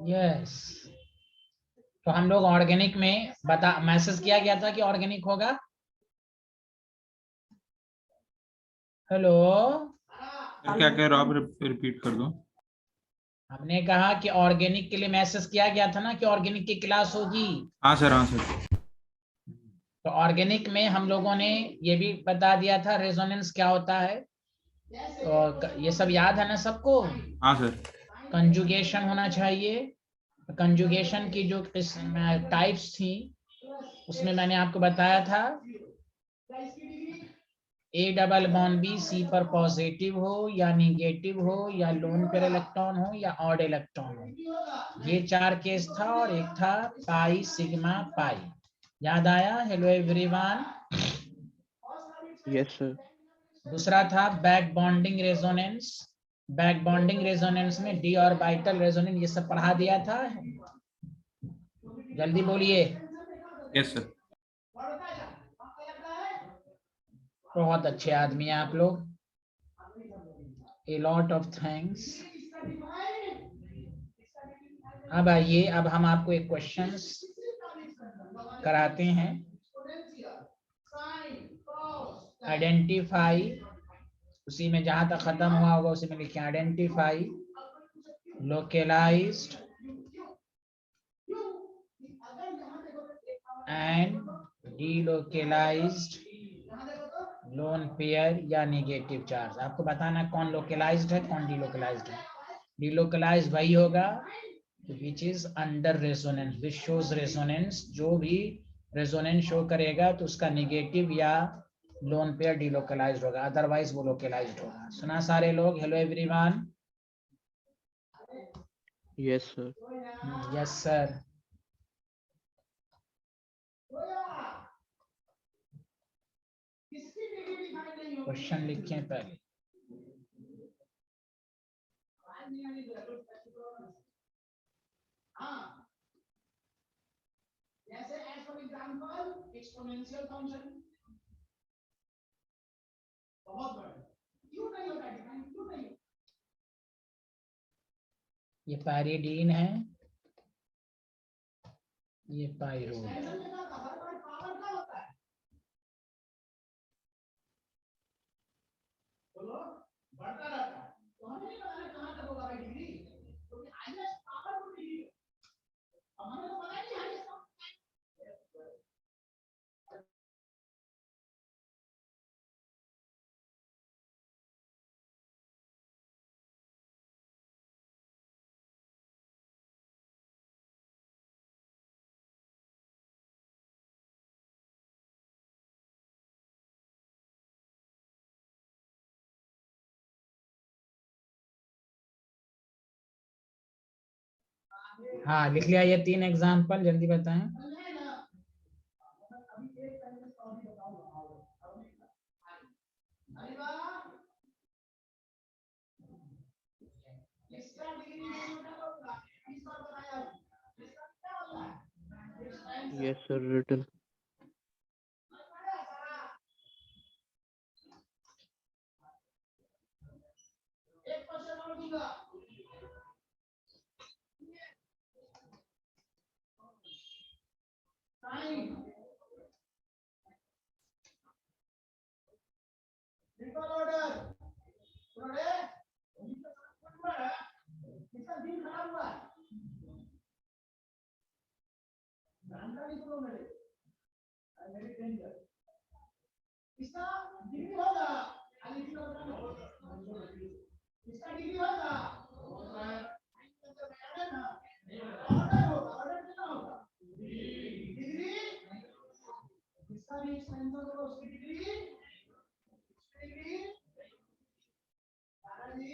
Yes, तो हम लोग ऑर्गेनिक में मैसेज किया गया था कि ऑर्गेनिक होगा। हेलो, क्या कह रहे हो आप? रिपीट कर दो। हमने कहा कि ऑर्गेनिक के लिए मैसेज किया गया था ना कि ऑर्गेनिक की क्लास होगी। हाँ सर, हाँ सर। तो ऑर्गेनिक में हम लोगों ने ये भी बता दिया था रेजोनेंस क्या होता है, तो ये सब याद है ना सबको। हाँ सर। कंजुगेशन होना चाहिए। कंजुगेशन की जो टाइप्स थी उसमें मैंने आपको बताया था, A double bond B C पर पॉजिटिव हो या निगेटिव हो या लोन पेयर इलेक्ट्रॉन हो या ऑड इलेक्ट्रॉन हो। ये 4 केस था और एक था पाई सिग्मा पाई। याद आया? Hello everyone. Yes sir. दूसरा था back bonding resonance. Back bonding resonance में डी ऑर्बिटल रेजोनेंस, ये सब पढ़ा दिया था। जल्दी बोलिए। Yes sir. बहुत अच्छे आदमी हैं आप लोग। A lot of thanks। अब आइए, अब हम आपको एक क्वेश्चंस कराते हैं। आइडेंटिफाई, उसी में जहां तक खत्म हुआ होगा उसी में लिखें identify localised and delocalised lone pair या नेगेटिव चार्ज। आपको बताना कौन लोकलाइज्ड है कौन डीलोकलाइज्ड है। डीलोकलाइज्ड वही होगा which is under resonance, which shows resonance. जो भी रेजोनेंस शो करेगा तो उसका नेगेटिव या लोन पेयर डीलोकलाइज्ड होगा, अदरवाइज वो लोकलाइज्ड होगा। सुना सारे लोग? Hello everyone. Yes sir. Yes sir. Question लिखें पहले। जैसे as for example exponential function बहुत बड़ा, क्यों नहीं होता डिफाइन, क्यों नहीं? ये पैरिडीन है, ये पाइरोड है। बोलो, बढ़ता रहता है तो हमें नहीं पता कहां तक होगा भाई डिग्री, क्योंकि हाईएस्ट पावर टू डिग्री अब हमें तो पता नहीं हाईएस्ट। हाँ लिख लिया ये 3 एग्जांपल, जल्दी बताएं। Yes sir, written. इसका डिग्री होगा, इसका डिग्री होगा, ऑर्डर होगा, ऑर्डर कितना होगा? डिग्री, जिसका भी एक्सपेंशन होगा उसकी डिग्री, दादाजी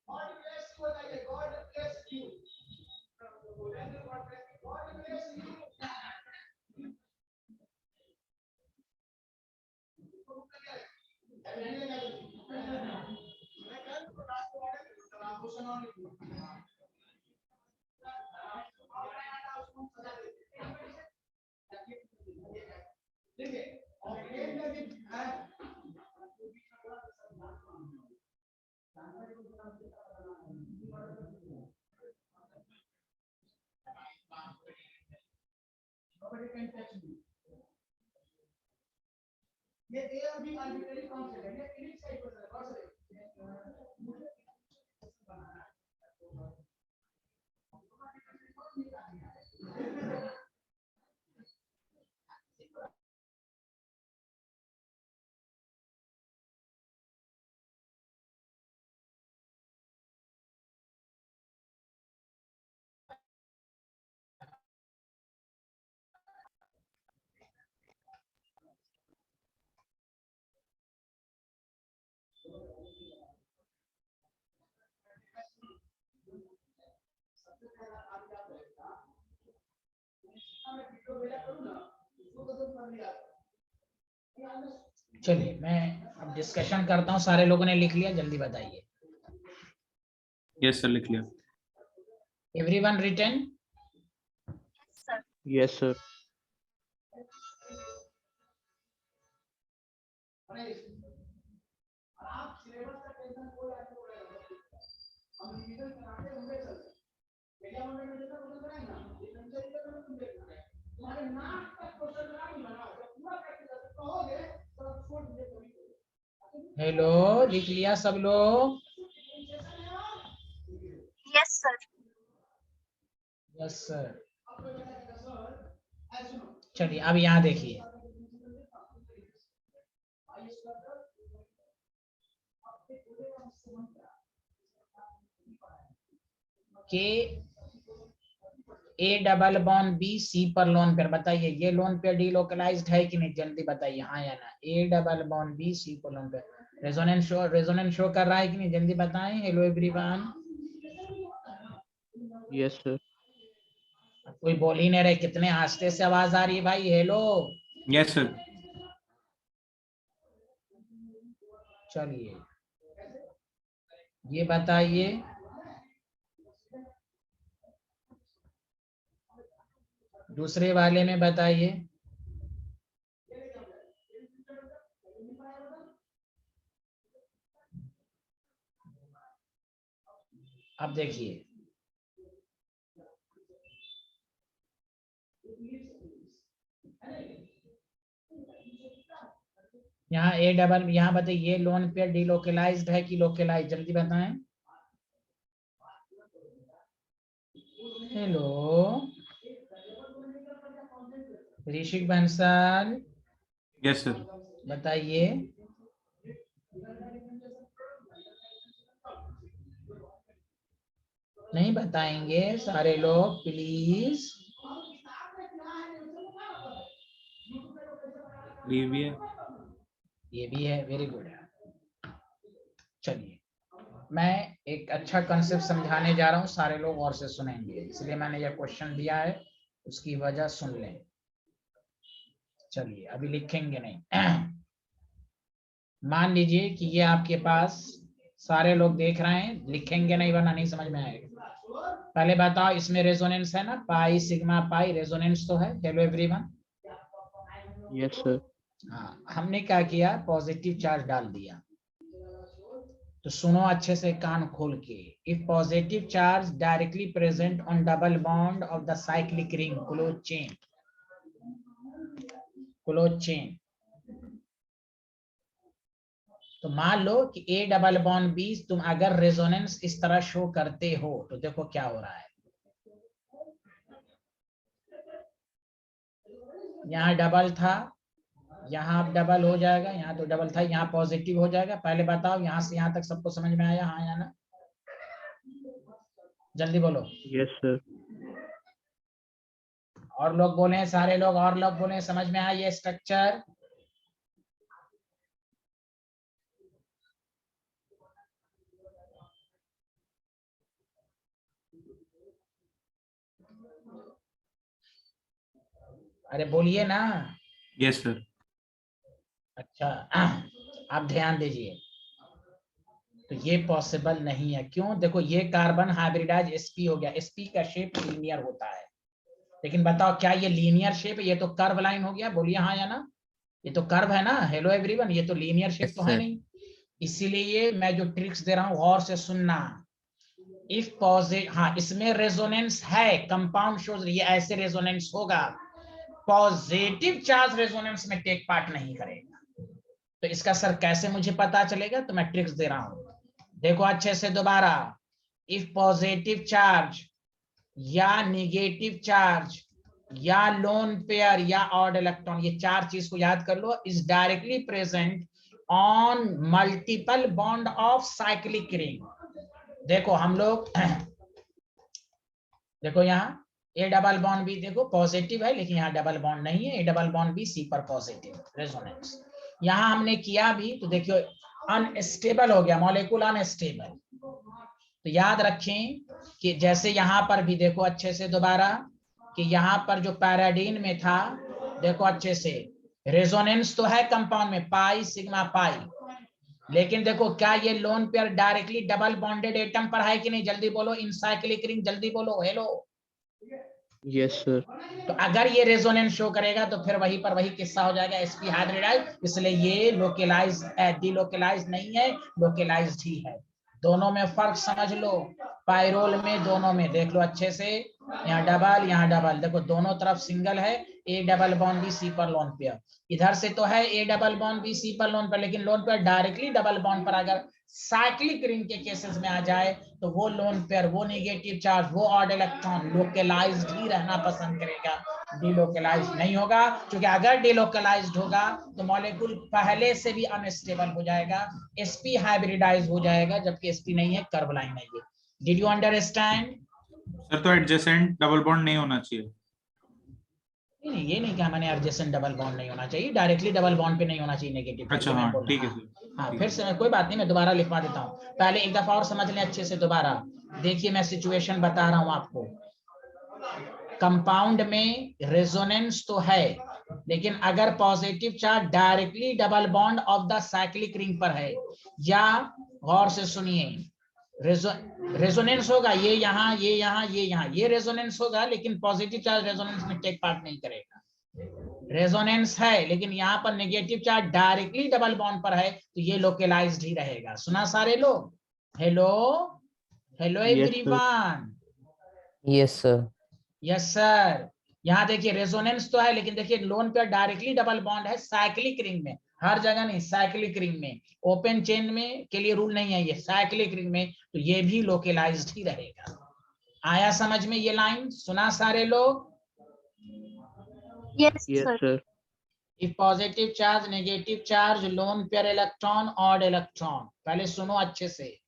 गॉड ब्लेस यू, बताइए God bless you, God bless you. Nobody can touch me. ये A और B आर्बिट्रेरी कांस्टेंट है, ये इनिट साइड पर है, और चलिए मैं अब डिस्कशन करता हूँ। सारे लोगों ने लिख लिया, जल्दी बताइए। यस सर, लिख लिया। Everyone written? Yes sir. आप सिलेबस का टेंशन कोई आपको पड़ेगा, हम रिवीजन कराते होंगे चल पहला मंडल में जैसा क्वेश्चन कराएंगे ना, ये कंसेप्ट का तुम देखना है, तुम्हारे नाक का क्वेश्चन कराऊंगा ना, जब पूरा प्रैक्टिस करोगे तो छोड़ दीजिए कभी। हेलो, लिख लिया सब लोग? Yes sir. Yes sir. चलिए अब यहाँ देखिए, के A double bond B C पर लोन पेयर, बताइए ये लोन पेयर डीलोकलाइज्ड है कि नहीं, जल्दी बताइए हाँ या ना। A double bond B C पर लोन पेयर रेजोनेंस शो कर रहा है कि नहीं, जल्दी बताएं। Hello everyone. Yes sir. कोई बोल ही नहीं रहे, कितने आस्ते से आवाज आ रही है भाई। हेलो। Yes sir. चलिए ये बताइए, दूसरे वाले में बताइए। अब देखिए यहाँ ए डबल, यहाँ बताइए ये लोन पेयर डीलोकलाइज्ड है कि लोकलाइज्ड, जल्दी बताएं। हेलो ऋषिक बंसल, यस सर। बताइए। नहीं बताएंगे सारे लोग प्लीज। ये भी है, ये भी है, वेरी गुड है। चलिए मैं एक अच्छा कंसेप्ट समझाने जा रहा हूँ, सारे लोग और से सुनेंगे, इसलिए मैंने यह क्वेश्चन दिया है, उसकी वजह सुन लें। चलिए अभी लिखेंगे नहीं। मान लीजिए कि ये आपके पास सारे लोग देख रहे हैं, लिखेंगे नहीं वरना नहीं समझ में आएगा। पहले बताओ इसमें रेजोनेंस है ना, पाई सिग्मा पाई रेजोनेंस तो है। Hello everyone. Yes sir. हाँ, हमने क्या किया, पॉजिटिव चार्ज डाल दिया। तो सुनो अच्छे से कान खोल के, if positive charge directly present on double bond of the cyclic ring close chain, तो मान लो कि ए डबल बॉन्ड बी, तुम अगर रेजोनेंस इस तरह शो करते हो तो देखो क्या हो रहा है। यहाँ डबल था, यहाँ अब डबल हो जाएगा, यहाँ तो डबल था, यहाँ पॉजिटिव हो जाएगा। पहले बताओ यहाँ से यहाँ तक सबको समझ में आया, हाँ या ना, जल्दी बोलो। Yes sir. और लोग बोले, सारे लोग, और लोग बोले समझ में आया ये स्ट्रक्चर। अरे बोलिए ना। Yes sir. अच्छा आप ध्यान दीजिए, तो ये पॉसिबल नहीं है। क्यों? देखो ये कार्बन हाइब्रिडाइज sp हो गया, sp का शेप लीनियर होता है, लेकिन बताओ क्या ये लीनियर शेप है? ये तो कर्व लाइन हो गया, बोलिए हाँ या ना, ये तो कर्व है ना। हेलो एवरीवन, ये तो लीनियर शेप तो है नहीं। इसीलिए मैं जो ट्रिक्स दे रहा हूं गौर से सुनना। इफ पॉजिटिव, हाँ इसमें रेजोनेंस है, कंपाउंड शोज, ये ऐसे रेजोनेंस होगा। पॉजिटिव चार्ज रेजोनेंस में टेक पार्ट नहीं करेगा। तो इसका सर कैसे मुझे पता चलेगा? तो मैं ट्रिक्स दे रहा हूं, देखो अच्छे से दोबारा। इफ पॉजिटिव चार्ज या निगेटिव चार्ज या लोन पेयर या ऑड इलेक्ट्रॉन, ये चार चीज को याद कर लो, is directly present on multiple bond of cyclic ring. देखो हम लोग देखो यहाँ ए डबल बॉन्ड भी देखो पॉजिटिव है, लेकिन यहाँ डबल बॉन्ड नहीं है। ए डबल बॉन्ड भी सी पर पॉजिटिव रेजोनेंस। यहाँ हमने किया भी तो देखियो अनस्टेबल हो गया, मॉलिक्यूल अनस्टेबल। तो याद रखें कि जैसे यहाँ पर भी देखो अच्छे से दोबारा कि यहाँ पर जो पैराडीन में था, देखो अच्छे से रेजोनेंस तो है कंपाउंड में पाई सिग्मा पाई, लेकिन देखो क्या ये lone pair directly double bonded atom पर है कि नहीं? जल्दी बोलो, इनसाइक्लिक रिंग, जल्दी बोलो हेलो। Yes, sir. तो अगर ये रेजोनेंस शो करेगा तो फिर वही पर वही किस्सा हो जाएगा, sp हाइब्रिडाइज। इसलिए ये लोकलाइज डिलोकलाइज नहीं है, लोकलाइज्ड ही है। दोनों में फर्क समझ लो, पायरोल में दोनों में देख लो अच्छे से, यहाँ डबल यहाँ डबल, देखो दोनों तरफ सिंगल है, A double bond B C पर लोन पेयर। इधर से तो है A double bond B C पर लोन पेयर, लेकिन lone pair directly double bond पर अगर साइक्लिक रिंग के केसेस में आ जाए तो वो लोन पेयर, वो नेगेटिव चार्ज, वो ऑड इलेक्ट्रॉन लोकलाइज्ड ही रहना पसंद करेगा, डिलोकलाइज्ड नहीं होगा। क्योंकि अगर डिलोकलाइज्ड होगा तो मॉलिक्यूल पहले से भी अनस्टेबल हो जाएगा, sp हाइब्रिडाइज हो जाएगा, जबकि sp नहीं है, कर्व लाइन है ये। Did you understand? सर तो एडजेसेंट डबल बॉन्ड नहीं होना चाहिए? नहीं, ये नहीं कहा मैंने एडजेसेंट डबल बॉन्ड नहीं होना चाहिए, डायरेक्टली डबल बॉन्ड पे नहीं होना चाहिए नेगेटिव। अच्छा हाँ ठीक है सर। हाँ फिर से कोई बात नहीं, मैं दोबारा लिखवा देता हूँ, पहले एक दफा और समझ लें अच्छे से दोबारा। देखिए मैं सिचुएशन बता रहा हूँ आपको, कंपाउंड में रेजोनेंस तो है, लेकिन अगर positive charge directly double bond of the cyclic ring पर है, या गौर से सुनिए, रेजोनेंस होगा, ये यहाँ ये यहाँ ये यहाँ, ये रेजोनेंस होगा, लेकिन पॉजिटिव चार्ज रेजोनेंस में टेक पार्ट नहीं करेगा। रेजोनेंस है लेकिन यहाँ पर negative charge directly double bond पर है, तो ये लोकलाइज्ड ही रहेगा। सुना सारे लोग? Hello hello everyone. Yes sir. Yes sir. यहाँ देखिए रेजोनेंस तो है, लेकिन देखिए loan pair directly double bond है साइक्लिक रिंग में, हर जगह नहीं, साइक्लिक रिंग में। ओपन चेन में के लिए रूल नहीं है, ये साइक्लिक रिंग में, तो ये भी लोकलाइज्ड ही रहेगा। आया समझ में ये लाइन? सुना सारे लोग? Yes, sir. If positive charge, negative charge, lone pair electron, odd electron, पहले सुनो अच्छे से,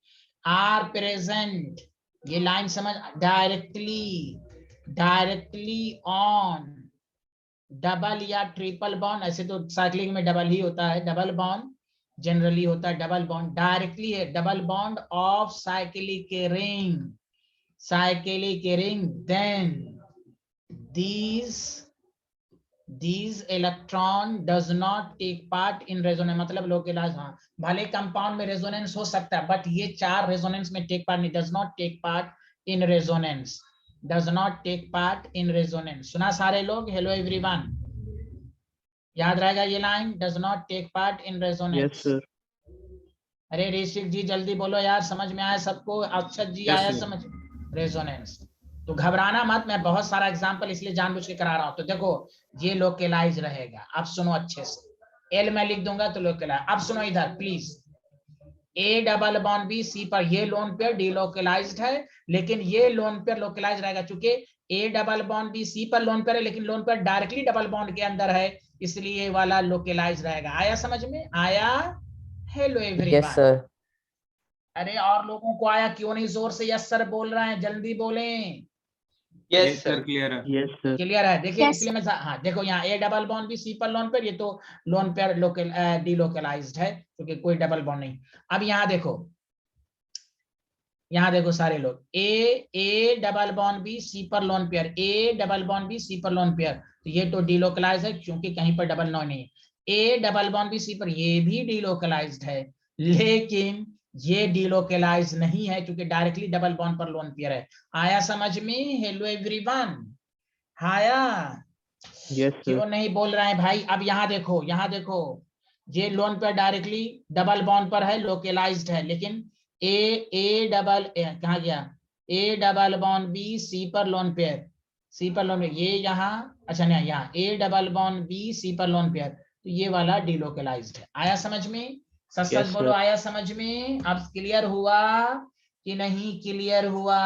are present, ये लाइन समझ, डायरेक्टली ऑन डबल या ट्रिपल बॉन्ड, ऐसे तो साइक्लिक में डबल ही होता है, डबल बॉन्ड जनरली होता है, डबल बॉन्ड डायरेक्टली है, double bond of cyclic ring, then these electron does not take part in resonance, मतलब लोकलाइज। हाँ भले कंपाउंड में रेजोनेंस हो सकता है, बट ये चार रेजोनेंस में टेक पार्ट नहीं, does not take part in resonance, does not take part in resonance। सुना सारे लोग? हेलो एवरीवन, याद रहेगा ये line, does not take part in resonance। Yes, sir. अरे ऋषिक जी जल्दी बोलो यार, समझ में आया सबको? अक्षत जी Yes, आया sir. समझ? रेजोनेंस। तो घबराना मत, मैं बहुत सारा एग्जांपल इसलिए जानबूझ के करा रहा हूं। तो देखो ये लोकलाइज रहेगा, अब सुनो अच्छे से, एल में लिख दूंगा तो लोकलाइज। अब सुनो इधर please, A double bond B C पर ये लोन पेयर डिलोकलाइज्ड है, लेकिन ये लोन पेयर लोकलाइज रहेगा, चूंकि A double bond B C पर लोन पेयर है, लेकिन lone pair directly double bond के अंदर है, इसलिए ये वाला लोकलाइज रहेगा। आया समझ में? आया? Hello everyone. Yes sir. अरे और लोगों को आया क्यों नहीं? जोर से यस सर बोल रहे हैं, जल्दी बोलें। यस सर क्लियर है। Yes, sir. क्लियर है? देखिए Yes. इसलिए मैं हाँ देखो यहाँ ए डबल बॉन्ड भी सी पर लोन पेयर, ये तो लोन पेयर लोकल डिलोकलाइज्ड है क्योंकि कोई डबल बॉन्ड नहीं। अब यहाँ देखो सारे लोग, A double bond B C पर lone pair, A double bond B C पर लोन पेयर, तो ये तो डिलोकलाइज है क्योंकि कहीं पर डबल नॉन नहीं है। A double bond B C पर ये भी डिलोकलाइज्ड है, लेकिन ये डिलोकलाइज नहीं है क्योंकि डायरेक्टली डबल बॉन्ड पर लोन पेयर है। आया समझ में? हेलो एवरीवन, आया? Yes, sir. क्यों नहीं बोल रहे हैं भाई? अब यहाँ देखो ये lone pair directly double bond पर है, लोकलाइज्ड है, लेकिन ए डबल कहाँ गया, A double bond B C पर लोन पेयर, सी पर लोन, ये यहाँ, अच्छा नहीं यहाँ A double bond B C पर लोन पेयर, तो ये वाला डिलोकलाइज्ड है। आया समझ में? सच सच Yes, बोलो, sir. आया समझ में? अब क्लियर हुआ कि नहीं क्लियर हुआ?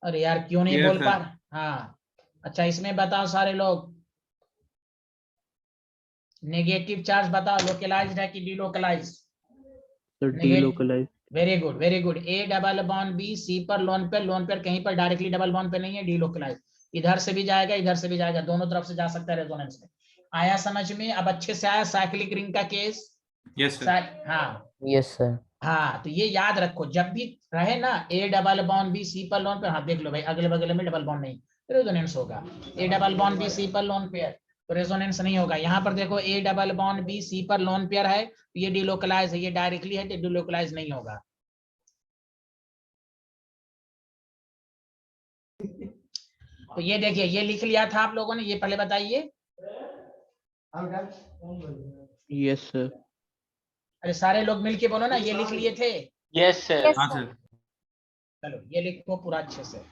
अरे यार क्यों नहीं क्लियर बोल पा सर। रहे? हाँ अच्छा, इसमें बताओ सारे लोग, नेगेटिव चार्ज बताओ, लोकलाइज्ड है कि delocalized? Sir, negative, delocalized. Very good very good. A double bond B C पर लोन पे, लोन पर कहीं पर डायरेक्टली डबल बॉन्ड पे नहीं है, डिलोकलाइज। इधर से भी जाएगा इधर से भी जाएगा, दोनों तरफ से जा सकता है रेजोनेंस में। आया समझ में? अब अच्छे से आया साइक्लिक रिंग का केस? Yes sir. हाँ Yes, sir. हाँ, तो ये याद रखो, जब भी रहे ना A double bond B C पर लोन पे, हाँ देख लो भाई अगले बगले में डबल बॉन्ड नहीं, रेजोनेंस होगा। A double bond B C पर लोन पेयर, तो रेजोनेंस नहीं होगा। यहाँ पर देखो A double bond B C पर लोन पेयर है, तो ये डिलोकलाइज है, ये डायरेक्टली है, तो डिलोकलाइज नहीं होगा। तो ये देखिए, ये लिख लिया था आप लोगों ने, ये पहले बताइए। Yes, sir. अरे सारे लोग मिलके बोलो ना, ये लिख लिए थे? Yes sir. Yes, हाँ sir. सर। चलो ये लिखो पूरा अच्छे से।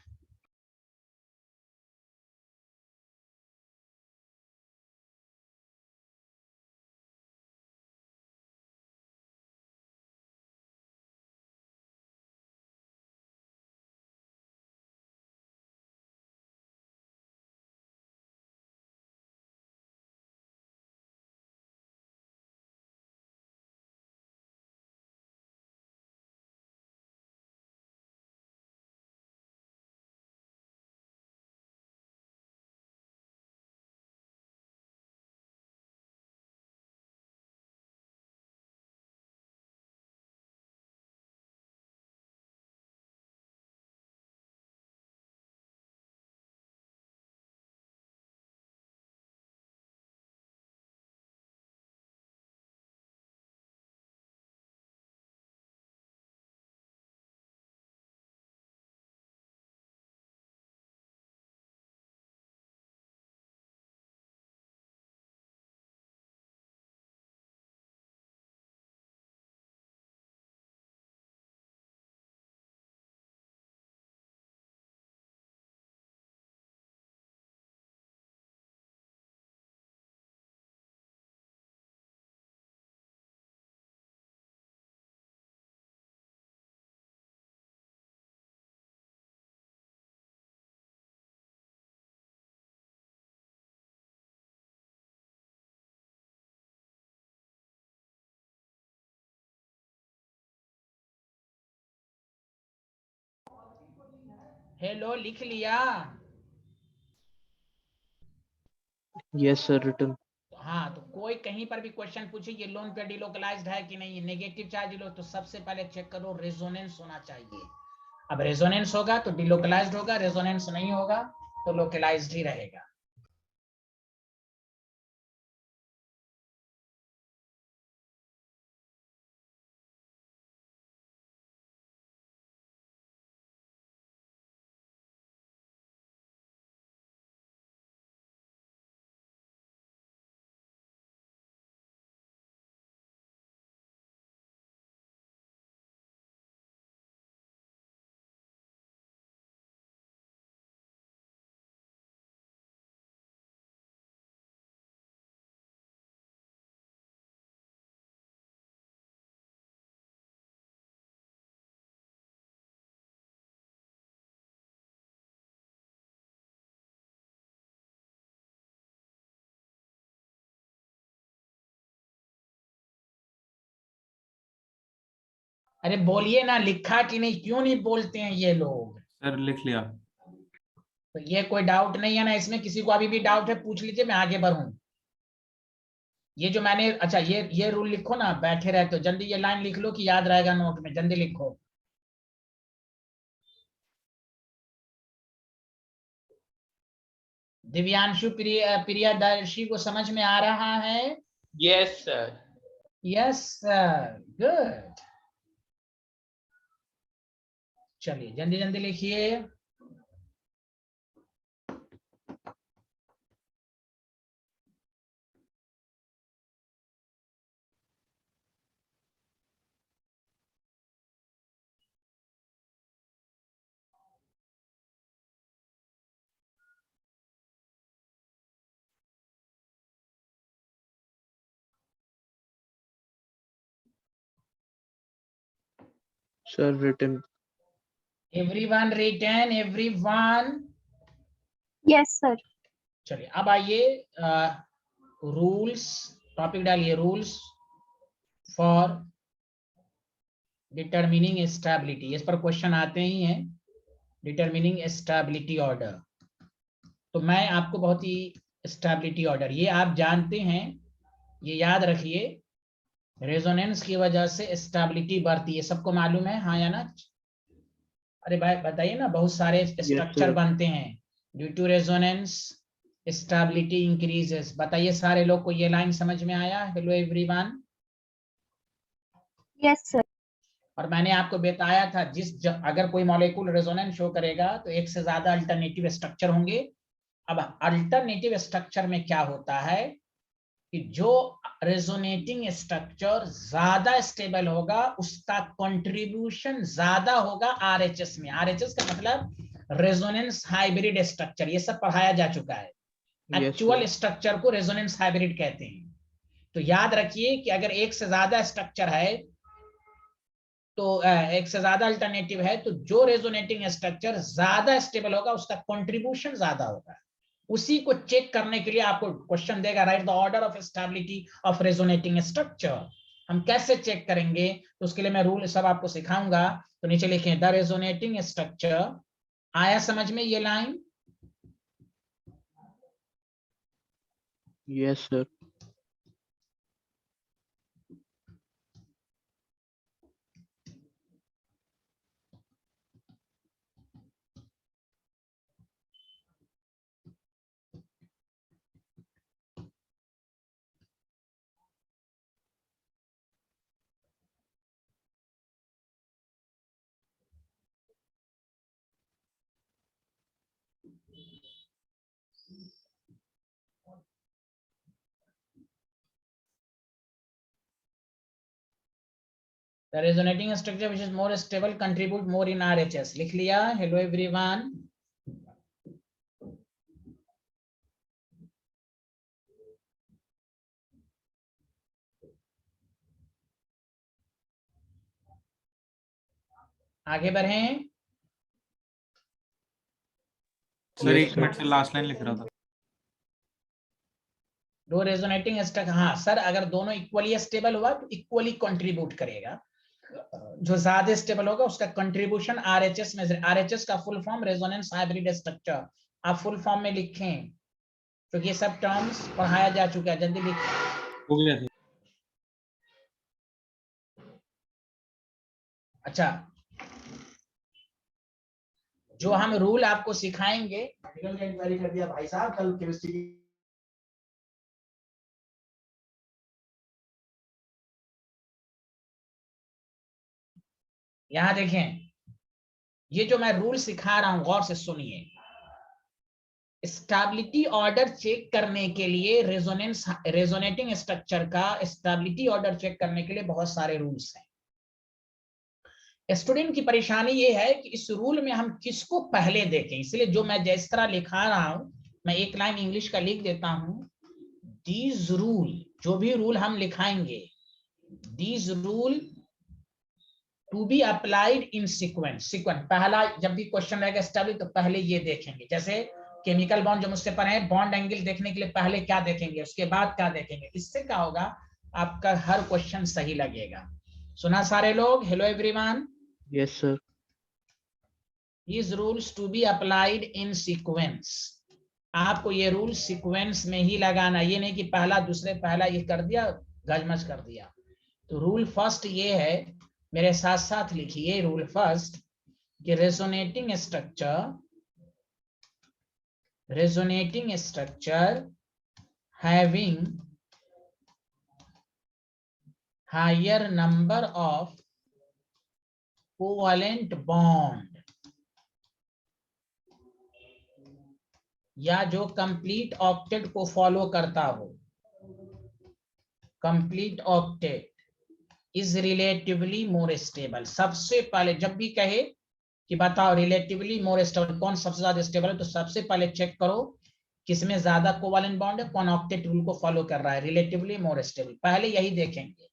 हेलो लिख लिया? Yes, sir. Written. हाँ, तो कोई कहीं पर भी क्वेश्चन पूछे ये लोन पे डिलोकलाइज्ड है कि नहीं, नेगेटिव चार्ज लो, तो सबसे पहले चेक करो रेजोनेंस होना चाहिए। अब रेजोनेंस होगा तो डिलोकलाइज्ड होगा, रेजोनेंस नहीं होगा तो लोकलाइज्ड ही रहेगा। अरे बोलिए ना, लिखा कि नहीं? क्यों नहीं बोलते हैं ये लोग? सर लिख लिया। तो ये कोई डाउट नहीं है ना इसमें? किसी को अभी भी डाउट है पूछ लीजिए, मैं आगे बढ़ूं। ये जो मैंने, अच्छा ये रूल लिखो ना, बैठे रहते हो, जल्दी ये लाइन लिख लो कि याद रहेगा नोट में, जल्दी लिखो। दिव्यांशु प्रियदर्शी को समझ में आ रहा है? Yes sir. Yes sir, good. चलिए जल्दी जल्दी लिखिए। Sir, written. Everyone written, everyone. Yes, sir. चलिए अब आइए रूल्स, टॉपिक डालिए रूल्स फॉर डिटरमिनिंग स्टेबिलिटी। इस पर क्वेश्चन आते ही हैं, डिटरमिनिंग स्टेबिलिटी ऑर्डर। तो मैं आपको बहुत ही स्टेबिलिटी ऑर्डर, ये आप जानते हैं, ये याद रखिए, रेजोनेंस की वजह से स्टेबिलिटी बढ़ती है, सबको मालूम है, हाँ या ना? अरे भाई बताइए ना, बहुत सारे स्ट्रक्चर sir. बनते हैं due to resonance, stability increases. बताइए सारे लोग को ये लाइन समझ में आया? Hello everyone. Yes, sir. और मैंने आपको बताया था अगर कोई मॉलिक्यूल रेजोनेंस शो करेगा तो एक से ज्यादा अल्टरनेटिव स्ट्रक्चर होंगे। अब अल्टरनेटिव स्ट्रक्चर में क्या होता है कि जो रेजोनेटिंग स्ट्रक्चर ज्यादा स्टेबल होगा उसका कंट्रीब्यूशन ज्यादा होगा आरएचएस में। आरएचएस का मतलब रेजोनेंस हाइब्रिड स्ट्रक्चर, ये सब पढ़ाया जा चुका है। Yes, actual sir. स्ट्रक्चर को रेजोनेंस हाइब्रिड कहते हैं। तो याद रखिए कि अगर एक से ज्यादा स्ट्रक्चर है तो एक से ज्यादा अल्टरनेटिव है, तो जो रेजोनेटिंग स्ट्रक्चर ज्यादा स्टेबल होगा उसका कंट्रीब्यूशन ज्यादा होगा। उसी को चेक करने के लिए आपको क्वेश्चन देगा, right the order of stability of resonating structure. हम कैसे चेक करेंगे, तो उसके लिए मैं रूल सब आपको सिखाऊंगा। तो नीचे लिखें द रेजोनेटिंग स्ट्रक्चर। आया समझ में ये line? Yes, sir. The resonating structure which is more stable contribute more in RHS। लिख लिया? Hello everyone. आगे बढ़ें। सर Yes, एक sir. मिनट से लास्ट लाइन लिख रहा था। दो रेजोनेटिंग स्ट्रक्चर, हाँ सर, अगर दोनों इक्वली स्टेबल हुआ तो इक्वली कंट्रीब्यूट करेगा। जो ज्यादा स्टेबल होगा उसका कंट्रीब्यूशन आरएचएस में। आरएचएस का full form resonance hybrid structure. आप फुल फॉर्म में लिखें क्योंकि ये सब टर्म्स पढ़ाया जा चुका है। जल्दी लिखें। हो गया सर। अच्छा, जो हम रूल आपको सिखाएंगे, मेडिकल का इंक्वायरी कर दिया भाई साहब, कल केमिस्ट्री यहां देखें, ये जो मैं रूल सिखा रहा हूं गौर से सुनिए। स्टेबिलिटी ऑर्डर चेक करने के लिए रेजोनेटिंग स्ट्रक्चर का स्टेबिलिटी ऑर्डर चेक करने के लिए बहुत सारे रूल्स हैं। स्टूडेंट की परेशानी ये है कि इस रूल में हम किसको पहले देखें, इसलिए जो मैं जिस तरह लिखा रहा हूं, मैं एक लाइन इंग्लिश का लिख देता हूं। दीज रूल, जो भी रूल हम लिखाएंगे, these rule to be applied in sequence. पहला जब भी क्वेश्चन रहेगा स्टेबिलिटी तो पहले ये देखेंगे। जैसे केमिकल बॉन्ड जो मुझसे पढ़े हैं, बॉन्ड एंगल देखने के लिए पहले क्या देखेंगे, उसके बाद क्या देखेंगे। इससे क्या होगा, आपका हर क्वेश्चन सही लगेगा। सुना सारे लोग? Hello everyone. Yes, sir. These rules to be applied in sequence। आपको ये रूल सीक्वेंस में ही लगाना, ये नहीं कि पहला दूसरे पहला ये कर दिया, गजमज कर दिया। तो रूल फर्स्ट ये है, मेरे साथ साथ लिखिए रूल फर्स्ट कि resonating structure having higher number of covalent bond, या जो कंप्लीट ऑक्टेट को फॉलो करता हो, complete octet is relatively more stable. सबसे पहले जब भी कहे कि बताओ रिलेटिवली मोर स्टेबल, कौन सबसे ज्यादा स्टेबल है, तो सबसे पहले चेक करो किसमें ज्यादा कोवेलेंट बॉन्ड है, कौन ऑक्टेट रूल को फॉलो कर रहा है, रिलेटिवली मोर स्टेबल। पहले यही देखेंगे।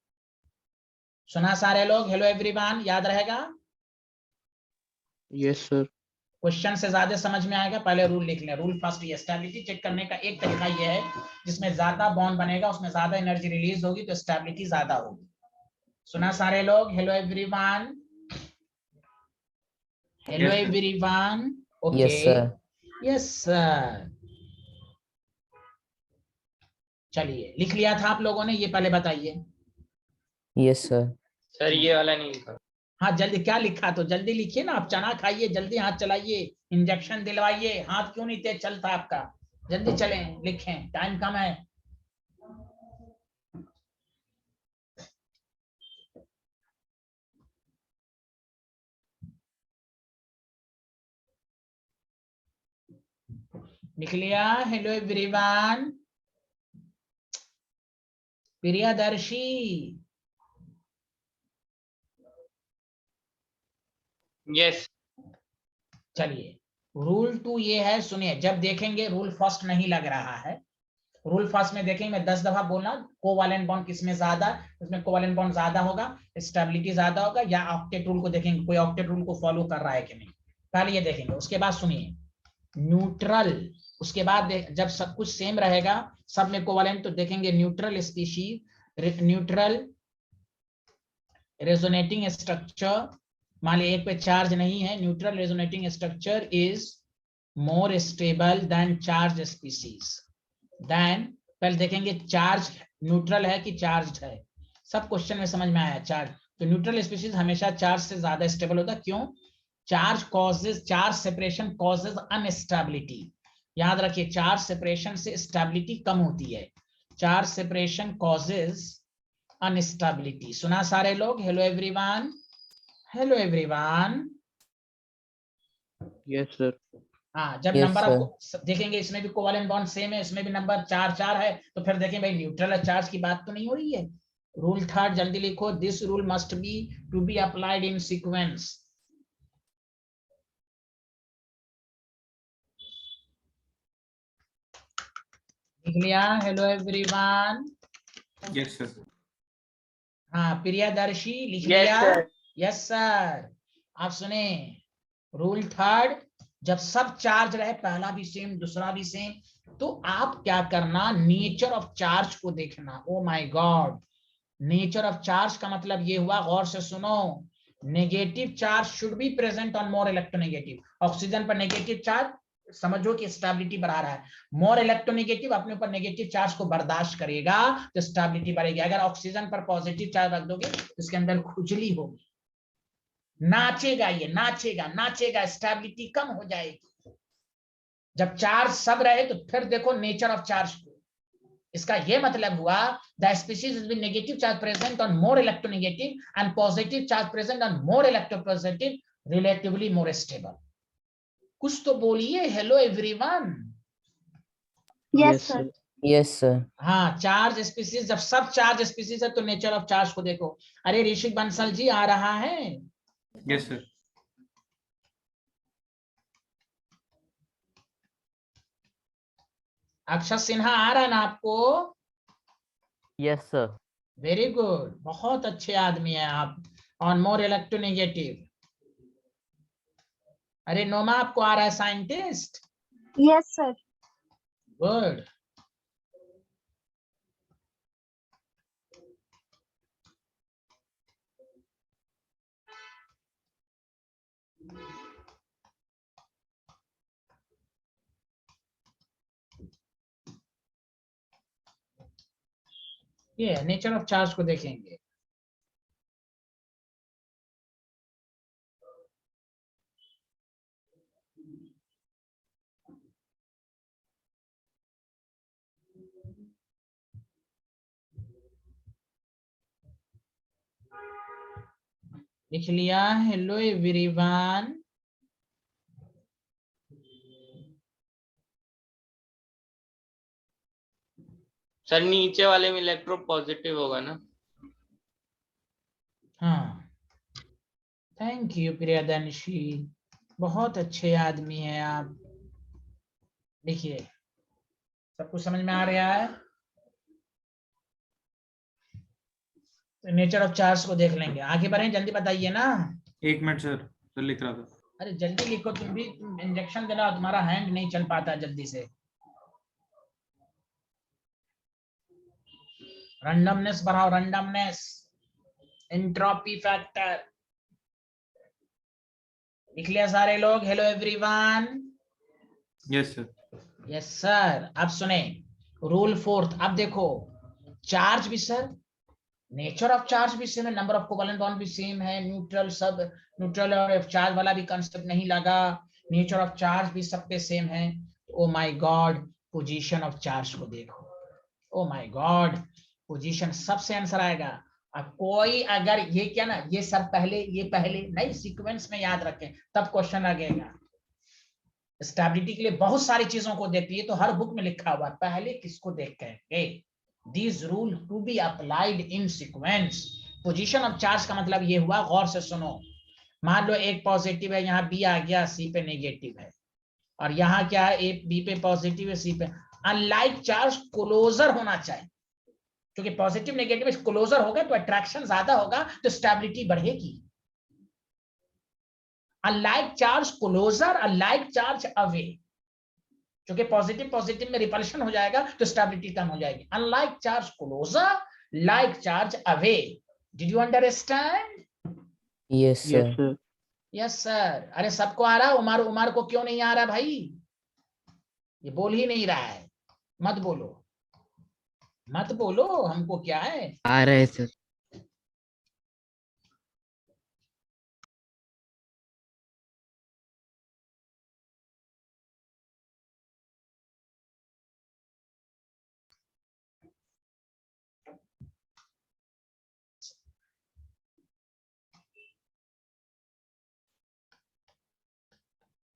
सुना सारे लोग? हेलो एवरीवन, याद रहेगा? Yes, sir. क्वेश्चन से ज्यादा समझ में आएगा, पहले रूल लिख लें। रूल फर्स्ट, ये स्टेबिलिटी चेक करने का एक तरीका ये है, जिसमें ज्यादा बॉन्ड बनेगा उसमें ज्यादा एनर्जी रिलीज होगी, तो स्टेबिलिटी ज्यादा होगी। सुना सारे लोग? Hello everyone, hello Yes, sir. Everyone. Okay, Yes, sir. Yes sir. चलिए, लिख लिया था आप लोगों ने? ये पहले बताइए। Yes, sir. सर ये वाला नहीं लिखा। हाँ जल्दी, क्या लिखा? तो जल्दी लिखिए ना, आप चना खाइए, जल्दी हाथ चलाइए, इंजेक्शन दिलवाइए। हाथ क्यों नहीं तेज चलता आपका? जल्दी चलें, लिखें, टाइम कम है। लिख लिया? Hello everyone, Priyadarshi. यस। चलिए, रूल 2 ये है, सुनिए। जब देखेंगे रूल फर्स्ट नहीं लग रहा है, रूल फर्स्ट में देखेंगे, मैं 10 दफा बोलना, कोवैलेंट बॉन्ड किसमें ज्यादा, इसमें कोवैलेंट बॉन्ड ज्यादा होगा, स्टेबिलिटी ज्यादा होगा, या ऑक्टेट रूल को देखेंगे, कोई ऑक्टेट रूल को फॉलो कर रहा है कि नहीं, पहले ये देखेंगे। उसके बाद सुनिए, न्यूट्रल। उसके बाद जब सब कुछ सेम रहेगा, सब में कोवैलेंट, तो देखेंगे neutral species, neutral resonating structure. मान लीजिए एक पे चार्ज नहीं है, neutral resonating structure is more stable than charge species. Then पहले देखेंगे चार्ज न्यूट्रल है कि चार्ज है। सब क्वेश्चन में समझ में आया चार्ज, तो न्यूट्रल स्पीशीज हमेशा चार्ज से ज्यादा स्टेबल होता है। क्यों? Charge causes, charge separation causes instability. याद रखिए, चार्ज सेपरेशन से स्टेबिलिटी कम होती है। Charge separation causes instability. सुना सारे लोग? Hello everyone, hello everyone. Yes, sir. हाँ, जब Yes, नंबर sir. आपको देखेंगे, इसमें भी कोवैलेंट बॉन्ड सेम है, इसमें भी नंबर 4 है, तो फिर देखें भाई न्यूट्रल चार्ज की बात तो नहीं हो रही है। रूल थर्ड जल्दी लिखो, this rule must be to be applied in sequence. लिख लिया? Hello everyone. Yes, sir. हाँ, प्रियदर्शी लिख यस लिया? सर। Yes sir. आप सुने, रूल थर्ड, जब सब चार्ज रहे, पहला भी सेम दूसरा भी सेम, तो आप क्या करना, नेचर ऑफ चार्ज को देखना। ओ my God, nature of charge का मतलब ये हुआ, गौर से सुनो, negative charge should be present on more electronegative. Oxygen पर नेगेटिव चार्ज समझो कि स्टेबिलिटी बढ़ा रहा है, मोर इलेक्ट्रोनेगेटिव अपने ऊपर नेगेटिव चार्ज को बर्दाश्त करेगा, तो स्टेबिलिटी बढ़ेगी। अगर ऑक्सीजन पर पॉजिटिव चार्ज रख दोगे तो इसके अंदर खुजली होगी, नाचेगा, ये नाचेगा नाचेगा, स्टेबिलिटी कम हो जाएगी। जब चार्ज सब रहे तो फिर देखो नेचर ऑफ चार्ज को, इसका ये मतलब हुआ the species with negative charge present on more electronegative and positive charge present on more electropositive relatively more stable. कुछ तो बोलिए, hello everyone. Yes, sir. Yes, sir. हाँ, चार्ज स्पीशीज, जब सब चार्ज स्पीशीज है तो नेचर ऑफ चार्ज को देखो। अरे ऋषिक बंसल जी आ रहा है? Yes, sir. अक्षत सिन्हा आ रहा है ना आपको? Yes, sir. वेरी गुड, बहुत अच्छे आदमी हैं आप। On more electronegative. अरे नोमा आपको आ रहा है साइंटिस्ट? Yes, sir. गुड। ये नेचर ऑफ चार्ज को देखेंगे। लिख लिया? Hello everyone. सर नीचे वाले में इलेक्ट्रो पॉजिटिव होगा ना? हाँ, थैंक यू प्रियदर्शी, बहुत अच्छे आदमी हैं आप। देखिए, सब कुछ समझ में आ रहा है? तो नेचर ऑफ चार्ज को देख लेंगे, आगे बढ़ें, जल्दी बताइए ना। 1 मिनट सर लिख रहा था। अरे जल्दी लिखो तुम भी, तुम इंजेक्शन देना, तुम्हारा हैंड नहीं चल पाता जल्दी से। रैंडमनेस बढ़ाओ, रैंडमनेस, एंट्रोपी फैक्टर। लिख लिया सारे लोग? Hello everyone. Yes sir. Yes sir. अब सुने रूल फोर्थ। अब देखो चार्ज भी सर, नेचर ऑफ चार्ज भी सेम है, नंबर ऑफ कोवेलेंट बॉन्ड भी सेम है, न्यूट्रल सब, न्यूट्रल और चार्ज वाला भी कंसेप्ट नहीं लगा, नेचर ऑफ चार्ज भी सब पे सेम है। ओ my God, position of charge को देखो, ओ माय गॉड, पोजीशन सबसे आंसर आएगा। अब कोई अगर ये क्या ना, ये सर पहले, ये पहले नहीं, सीक्वेंस में याद रखें तब क्वेश्चन लगेगा। स्टेबिलिटी के लिए बहुत सारी चीजों को देखती है, तो हर बुक में लिखा हुआ है, पहले किसको देख के These rule to be applied in sequence. Position of charge का मतलब ये हुआ, गौर से सुनो, मान लो एक पॉजिटिव है, यहाँ बी आ गया, सी पे नेगेटिव है, और यहाँ क्या है, ए बी पे पॉजिटिव है, सी पे। अनलाइक चार्ज क्लोजर होना चाहिए, क्योंकि पॉजिटिव नेगेटिव क्लोजर होगा तो अट्रैक्शन ज्यादा होगा, तो स्टेबिलिटी बढ़ेगी। Unlike charge closer, unlike charge away, क्योंकि पॉजिटिव पॉजिटिव में रिपल्शन हो जाएगा तो स्टेबिलिटी कम हो जाएगी। Unlike charge closer, like charge away. Did you understand? Yes, Yes, sir. sir. Yes sir. अरे सबको आ रहा, उमर उमर को क्यों नहीं आ रहा भाई? ये बोल ही नहीं रहा है। मत बोलो, मत बोलो, हमको क्या है। आ रहा है सर।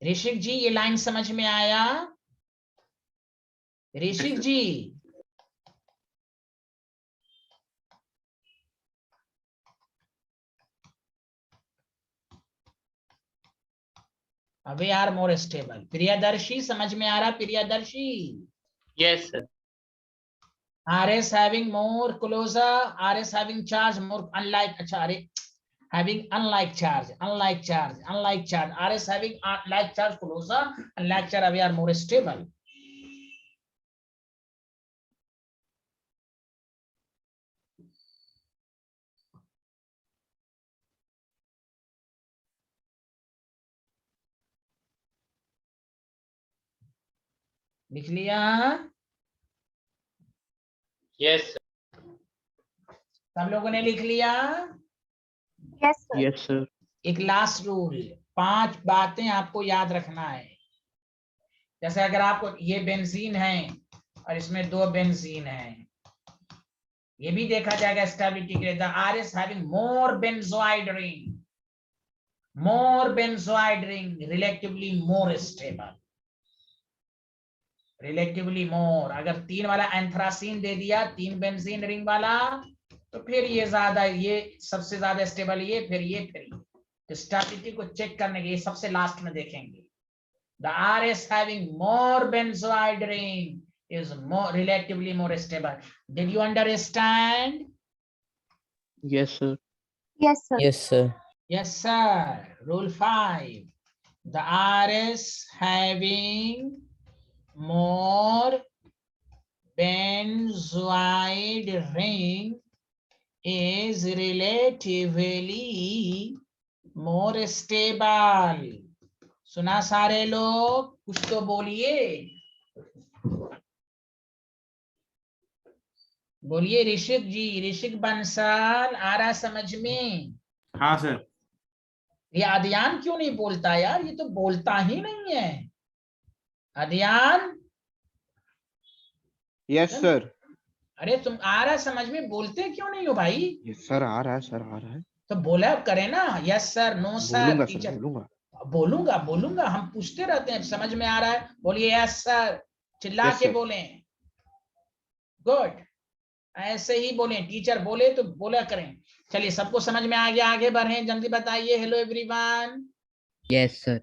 ऋषिक जी ये लाइन समझ में आया? Rishik ji away are more stable. Priyadarshi समझ में आ रहा? Priyadarshi, Yes, sir. RS having more closer, RS having charge more, unlike, अच्छा अरे having unlike charge, unlike charge, unlike charge, RS having like charge closer, unlike charge, we are more stable. लिख लिया? Yes, sir. सब लोगों ने लिख लिया? Yes, sir. Yes, sir. एक लास्ट रूल, 5 बातें आपको याद रखना है। जैसे अगर आपको ये बेंजीन है और इसमें 2 बेंजीन है, ये भी देखा जाएगा स्टेबिलिटी के लिए। The RS having more benzoid ring, more benzoid ring, relatively more stable, relatively more. अगर 3 वाला एंथ्रासीन दे दिया, 3 बेंजीन रिंग वाला, तो फिर ये ज्यादा, ये सबसे ज्यादा स्टेबल, ये फिर ये फिर ये। तो स्टेबिलिटी को चेक करने के लिए सबसे लास्ट में देखेंगे। The RS having more benzoid ring is more relatively more stable. Did you understand? Yes, sir. Yes, sir. Yes, sir. Yes sir. Rule 5, the RS having more benzoid ring is relatively more stable. सुना सारे लोग? कुछ तो बोलिए, बोलिए ऋषिक जी, ऋषिक बंसल, आ रहा समझ में? हाँ सर। ये अध्यान क्यों नहीं बोलता यार? ये तो बोलता ही नहीं है। अध्यान? Yes sir. अरे तुम आ रहा समझ में, बोलते क्यों नहीं हो भाई? यस सर, आ रहा है सर, आ रहा है। तो बोला करे ना, यस सर, नो सर। बोलूंगा सर, टीचर बोलूंगा। बोलूंगा बोलूंगा, हम पूछते रहते हैं, समझ में आ रहा है? बोलिए यस सर, चिल्ला Yes, के sir. बोले। गुड, ऐसे ही बोले, टीचर बोले तो बोला करें। चलिए सबको समझ में आ गया, आगे बढ़े, जल्दी बताइए। Hello everyone. Yes, sir.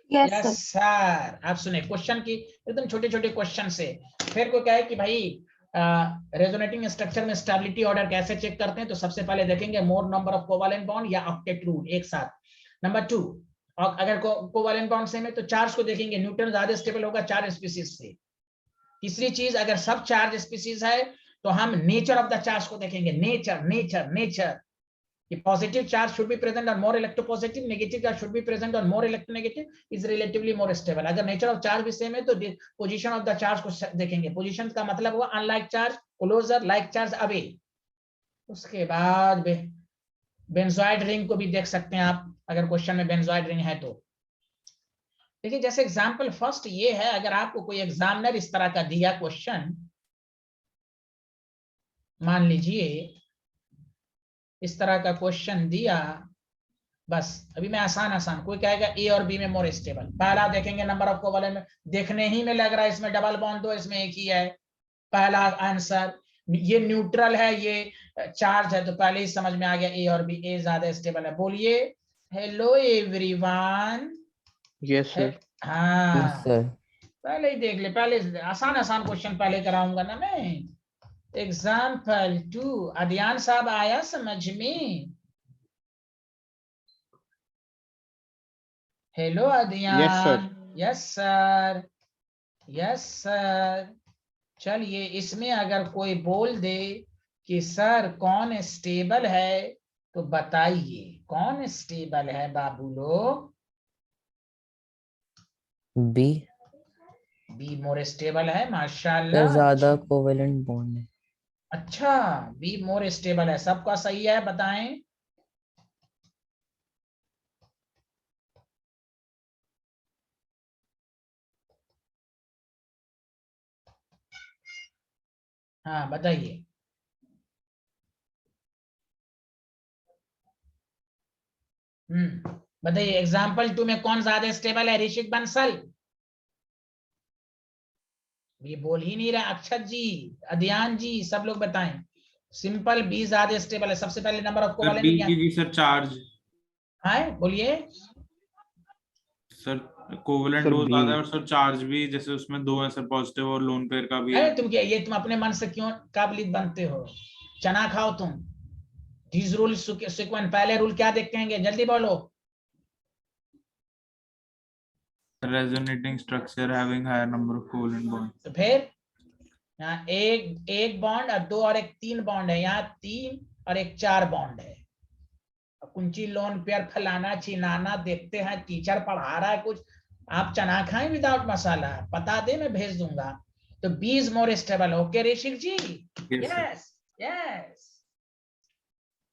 Yes, yes sir. Sir. आप सुने क्वेश्चन की, एकदम छोटे छोटे क्वेश्चन से। फिर को क्या है कि भाई रेजोनेटिंग स्ट्रक्चर में स्टेबिलिटी ऑर्डर कैसे चेक करते हैं, तो सबसे पहले देखेंगे मोर नंबर ऑफ कोवेलेंट बॉन्ड या ऑक्टेट रूल एक साथ। नंबर 2, और अगर कोवेलेंट बॉन्ड सेम है तो चार्ज को देखेंगे, न्यूट्रॉन ज्यादा स्टेबल होगा चार्ज स्पीसीज से। तीसरी चीज, अगर सब चार्ज स्पीसीज है तो हम नेचर ऑफ द चार्ज को देखेंगे, नेचर नेचर नेचर, कि positive charge should be present और more electropositive, negative charge should be present और more electronegative, is relatively more stable. अगर नेचर ऑफ चार्ज भी सेम है तो पोजीशन ऑफ द चार्ज को देखेंगे। पोजीशन का मतलब हुआ unlike charge closer, like charge away. उसके बाद बेंजोइड रिंग को भी देख सकते हैं आप, अगर क्वेश्चन में बेंजोइड रिंग है तो। देखिए जैसे एग्जांपल फर्स्ट ये है, अगर आपको कोई एग्जामिनर इस तरह का दिया क्वेश्चन, मान लीजिए इस तरह का क्वेश्चन दिया, बस अभी मैं आसान आसान, कोई कहेगा ए और बी में मोर स्टेबल, पहला देखेंगे नंबर ऑफ कोवेलेंट में, देखने ही में लग रहा है इसमें डबल बॉन्ड दो, इसमें एक ही है, पहला आंसर। ये न्यूट्रल है, ये चार्ज है, तो पहले ही समझ में आ गया ए और बी, ए ज्यादा स्टेबल है। बोलिए हेलो एवरीवन। Yes, sir. हाँ Yes, sir. पहले ही देख ले, पहले आसान आसान क्वेश्चन पहले कराऊंगा ना मैं। एग्जाम्पल 2, अदियान साहब आया समझ में? Hello Yes, sir. Adiyan. Yes sir, yes sir. चलिए इसमें अगर कोई बोल दे कि सर कौन स्टेबल है, तो बताइए कौन स्टेबल है बाबू लोग? B. बी मोर स्टेबल है, सर माशाल्लाह। ज्यादा कोवेलेंट बॉन्ड है। अच्छा, बी मोर स्टेबल है, सबका सही है, बताएं। हाँ बताइए। बताइए एग्जाम्पल 2 में कौन ज्यादा स्टेबल है? ऋषिक बंसल, ये बोल ही नहीं रहा। अक्षत जी, अध्यान जी, सब लोग बताएं। सिंपल बी ज्यादा स्टेबल है। सबसे पहले number of sir covalent B क्या की भी सर चार्ज, है? बोलिए। सर कोवेलेंट सर दो बी। ज्यादा है और सर चार्ज भी, जैसे उसमें दो है सर, पॉजिटिव और लोन पेयर का भी है। अरे तुम क्या, ये तुम अपने मन से क्यों काबिलियत बनते हो? चना खाओ तुम। दिस रूल सीक्वेंस, पहले रूल क्या देखेंगे, जल्दी बोलो। Resonating structure having higher number of covalent bond. तो फिर यहाँ एक एक बॉन्ड और दो और एक तीन बॉन्ड है, यहाँ तीन और एक चार बॉन्ड है। कुंची लोन पेयर फलाना चिनाना देखते हैं, टीचर पढ़ा रहा है कुछ, आप चना खाएं विदाउट मसाला, पता दे मैं भेज दूंगा। तो 20 मोर stable. Okay Rishik ji? Yes sir. Yes yes.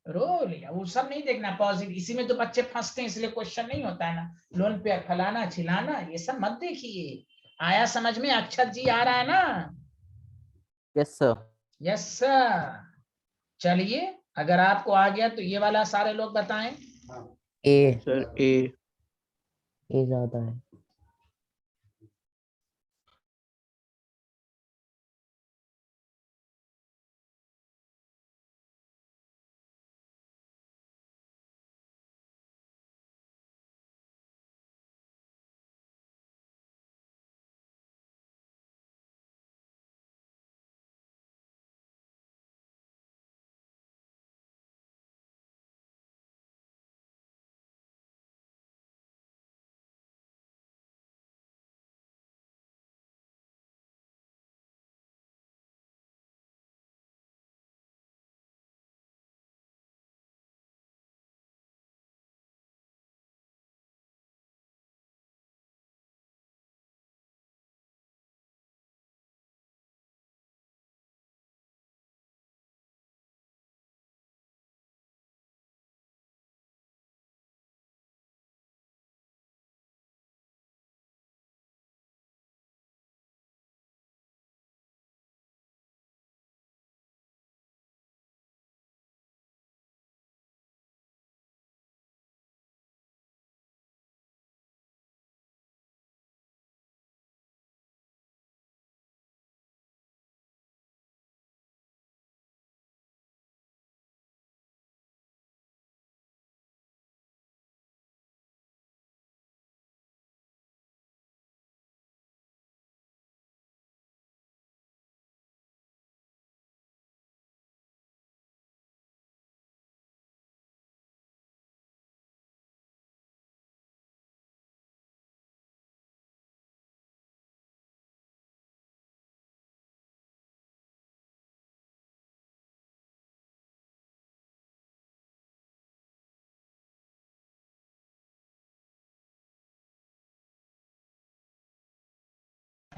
Role वो सब नहीं देखना, पॉजिटिव, इसी में तो बच्चे फंसते हैं, इसलिए क्वेश्चन नहीं होता है ना। लोन पेयर फलाना चिलाना ये सब मत देखिए। आया समझ में? अक्षत जी आ रहा है ना? Yes, sir. Yes sir. चलिए अगर आपको आ गया तो ये वाला सारे लोग बताएं। A. Sir A. A ज्यादा है।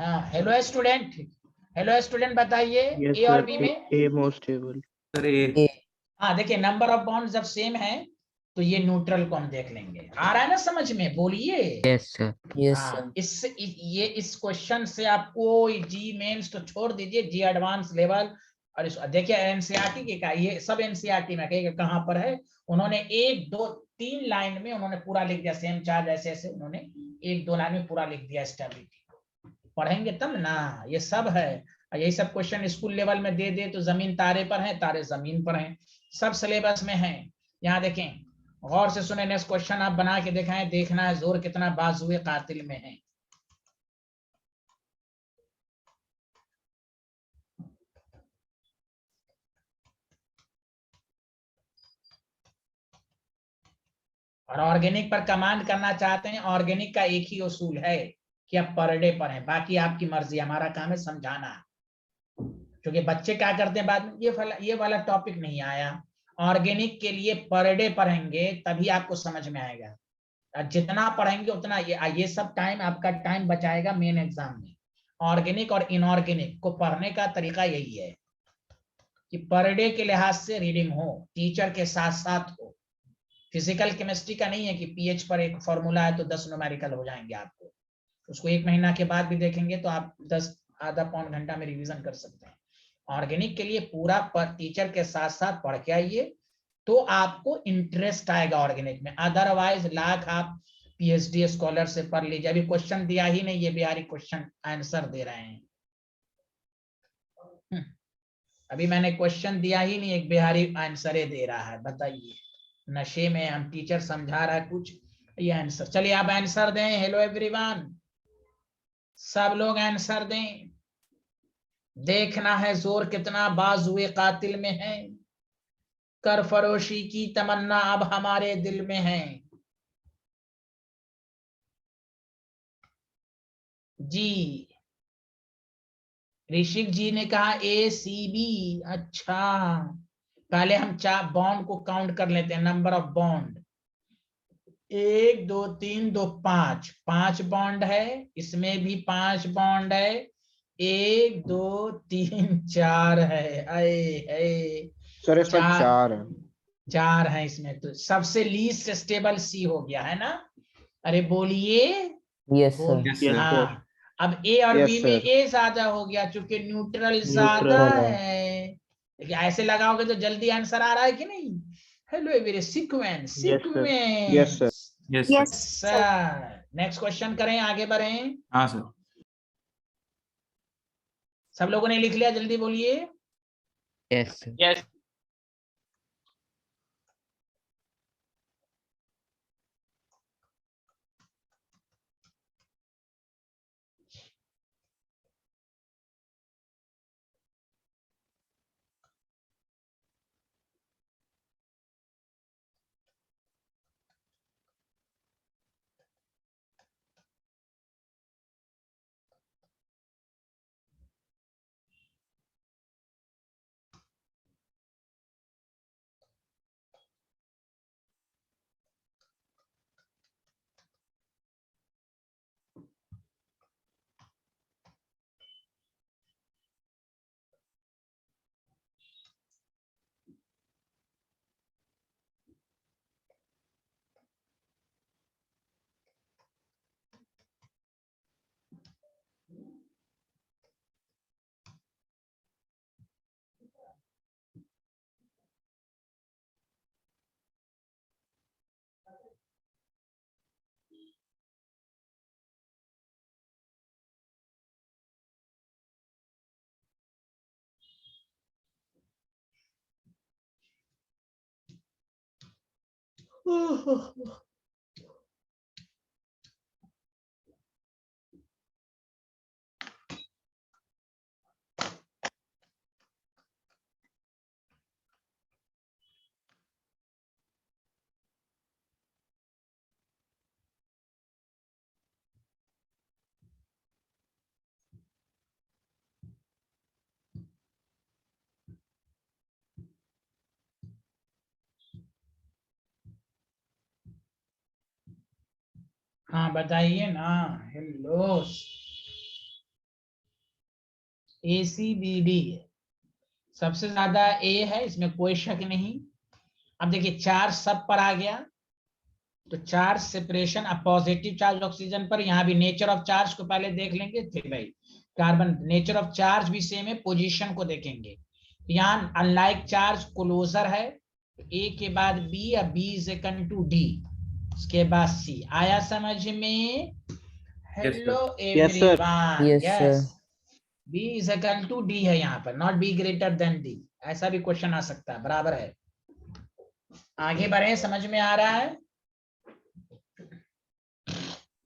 हाँ, हेलो स्टूडेंट, हेलो स्टूडेंट बताइए Yes, ए और sir. बी में। A more stable. Sir A. A. हाँ देखिए, नंबर ऑफ बॉन्ड जब सेम है तो ये न्यूट्रल को हम देख लेंगे। आ रहा है ना समझ में, बोलिए। Yes, sir. Yes, sir. हाँ, ये इस क्वेश्चन से आपको जी मेंस तो छोड़ दीजिए, जी एडवांस लेवल और देखिए एनसीईआरटी के का, ये सब एनसीईआरटी में कहेगा कहाँ पर है। उन्होंने 1 2 3 लाइन में उन्होंने पूरा लिख दिया, सेम चार्ज ऐसे ऐसे उन्होंने 1 2 लाइन में पूरा लिख दिया स्टेबिलिटी। पढ़ेंगे तब ना, ये सब है। यही सब क्वेश्चन स्कूल लेवल में दे दे तो जमीन तारे पर है, तारे जमीन पर हैं, सब सिलेबस में है। यहाँ देखें, गौर से सुने, नेक्स्ट क्वेश्चन आप बना के दिखाएं, देखना है जोर कितना बाजुए कातिल में है। और ऑर्गेनिक पर कमांड करना चाहते हैं, ऑर्गेनिक का एक ही उसूल है कि आप पर डे पर हैं, बाकी आपकी मर्जी, हमारा काम है समझाना। क्योंकि बच्चे क्या करते हैं बाद में, ये वाला टॉपिक नहीं आया, ऑर्गेनिक के लिए पर डे पढ़ेंगे तभी आपको समझ में आएगा। जितना पढ़ेंगे उतना ये सब टाइम आपका टाइम बचाएगा मेन एग्जाम में। ऑर्गेनिक और इनऑर्गेनिक को पढ़ने का तरीका यही है कि पर डे के लिहाज से रीडिंग हो, टीचर के साथ साथ हो। फिजिकल केमिस्ट्री का नहीं है कि पीएच पर एक फॉर्मूला है तो 10 न्यूमेरिकल हो जाएंगे आपको, उसको 1 महीना के बाद भी देखेंगे तो आप 10 आधा पौन घंटा में रिवीजन कर सकते हैं। ऑर्गेनिक के लिए पूरा टीचर के साथ साथ पढ़ के आइए तो आपको इंटरेस्ट आएगा ऑर्गेनिक में, अदरवाइज लाख आप पीएचडी स्कॉलर से पढ़ लीजिए। अभी क्वेश्चन दिया ही नहीं, ये बिहारी क्वेश्चन आंसर दे रहे हैं। अभी मैंने क्वेश्चन दिया ही नहीं, एक बिहारी आंसर दे रहा है, बताइए। नशे में हम, टीचर समझा रहा है कुछ, ये आंसर। चलिए आप आंसर दें। हेलो एवरीवन, सब लोग आंसर दें। देखना है जोर कितना बाजुए कातिल में है, कर फरोशी की तमन्ना अब हमारे दिल में है। जी, ऋषिक जी ने कहा ACB। अच्छा, पहले हम 4 बॉन्ड को काउंट कर लेते हैं, नंबर ऑफ बॉन्ड। 1 2 3 2 5, 5 बॉन्ड है, इसमें भी 5 बॉन्ड है, 1 2 3 4 है। अरे सर इसमें 4 है। 4 है इसमें, तो सबसे लीस्ट स्टेबल सी हो गया है ना। अरे बोलिए। Yes, sir. Yes Yes, sir. sir. हाँ, अब ए और यस बी में सर। ए ज्यादा हो गया चूंकि न्यूट्रल ज्यादा Neutral. है। लेकिन ऐसे लगाओगे तो जल्दी आंसर आ रहा है कि नहीं। Hello every, sequence Yes, sir. Yes sir. Sequence. Yes Yes, sir. sir. Sir next question करें, आगे बढ़ें। हाँ सर। सब लोगों ने लिख लिया, जल्दी बोलिए। Yes, sir. यस हाँ बताइए ना। हेलो, ACBD सबसे ज्यादा ए है, इसमें कोई शक नहीं। अब देखिए चार्ज सब पर आ गया, तो चार्ज सेपरेशन, अब पॉजिटिव चार्ज ऑक्सीजन पर, यहाँ भी नेचर ऑफ चार्ज को पहले देख लेंगे फिर भाई कार्बन, नेचर ऑफ चार्ज भी सेम है, पोजीशन को देखेंगे। यहाँ अनलाइक चार्ज क्लोजर है, ए के बाद बी, अब B is equal to D, उसके बाद सी। आया समझ में? Hello Yes, sir. Everyone, Yes, sir. Yes, B is equal to D है यहाँ पर, not B greater than D, ऐसा भी क्वेश्चन आ सकता है, बराबर है। आगे बढ़े, समझ में आ रहा है?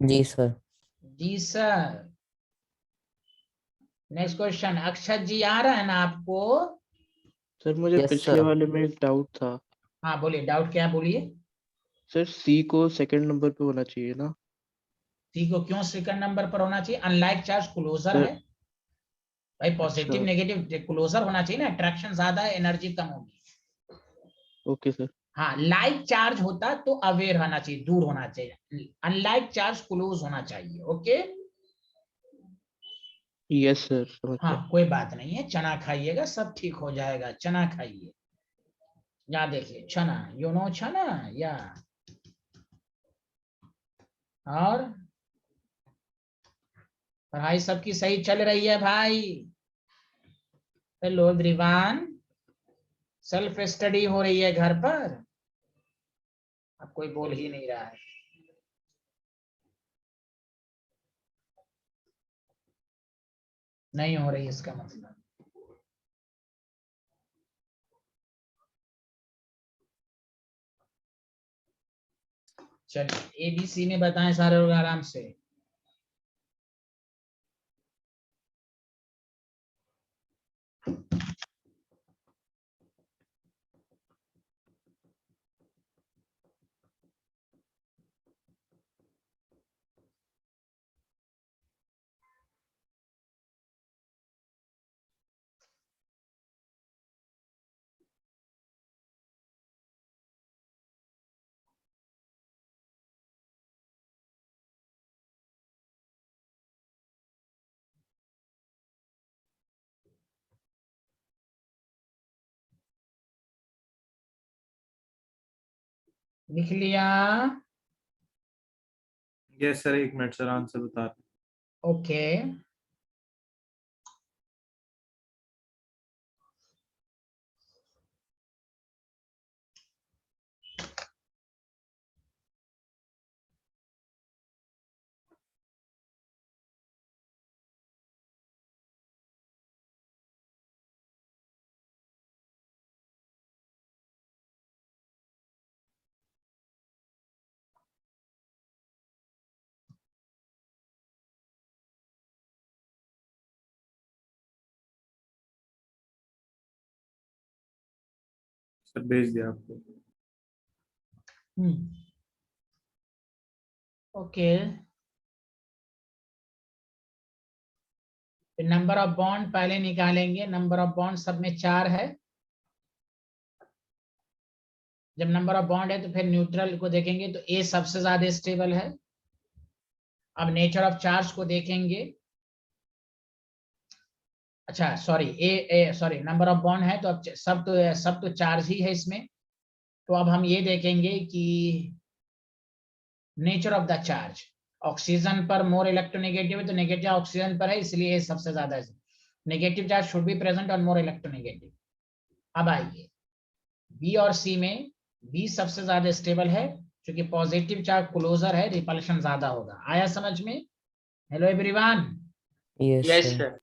जी सर। जी सर। नेक्स्ट क्वेश्चन, अक्षत जी आ रहा है ना आपको? सर मुझे Yes, पिछले sir. वाले में एक डाउट था। हाँ बोलिए, डाउट क्या है, बोलिए। सर सी को सेकंड नंबर पे होना चाहिए ना? सी को क्यों सेकंड नंबर पर होना चाहिए? अनलाइक चार्ज क्लोजर सर है भाई, पॉजिटिव अच्छा, नेगेटिव क्लोजर होना चाहिए ना, अट्रैक्शन ज्यादा है, एनर्जी कम होगी। Okay sir. हाँ, लाइक चार्ज होता तो अवेयर होना चाहिए, दूर होना चाहिए, अनलाइक चार्ज क्लोज होना चाहिए। ओके, यस सर, समझ गया। हाँ कोई बात नहीं है, चना खाइएगा, सब ठीक हो जाएगा, चना खाइए। यहाँ देखिए चना, यू नो चना, या और पढ़ाई सबकी सही चल रही है भाई? हेलो एवरीवन, सेल्फ स्टडी हो रही है घर पर? अब कोई बोल ही नहीं रहा है। नहीं हो रही इसका मतलब। चलिए ABC में बताएं सारे लोग आराम से। लिख लिया? Yes sir, 1 minute sir, answer बता रहे ओके, सर, भेज दिया आपको। ओके। नंबर ऑफ बॉन्ड पहले निकालेंगे, नंबर ऑफ बॉन्ड सब में 4 है। जब नंबर ऑफ बॉन्ड है तो फिर न्यूट्रल को देखेंगे तो ए सबसे ज्यादा स्टेबल है। अब नेचर ऑफ चार्ज को देखेंगे, अच्छा sorry, A sorry, number of bond है तो अब सब तो चार्ज ही है इसमें। तो अब हम ये देखेंगे कि nature of the charge, oxygen पर मोर इलेक्ट्रोनेगेटिव है तो नेगेटिव ऑक्सीजन पर है, इसलिए सबसे ज्यादा है। Negative charge should be present on more electronegative. अब आइए बी और सी में, बी सबसे ज्यादा स्टेबल है क्योंकि पॉजिटिव चार्ज क्लोजर है, रिपल्शन ज्यादा होगा। आया समझ में? Hello everyone, Yes, yes sir. Sir.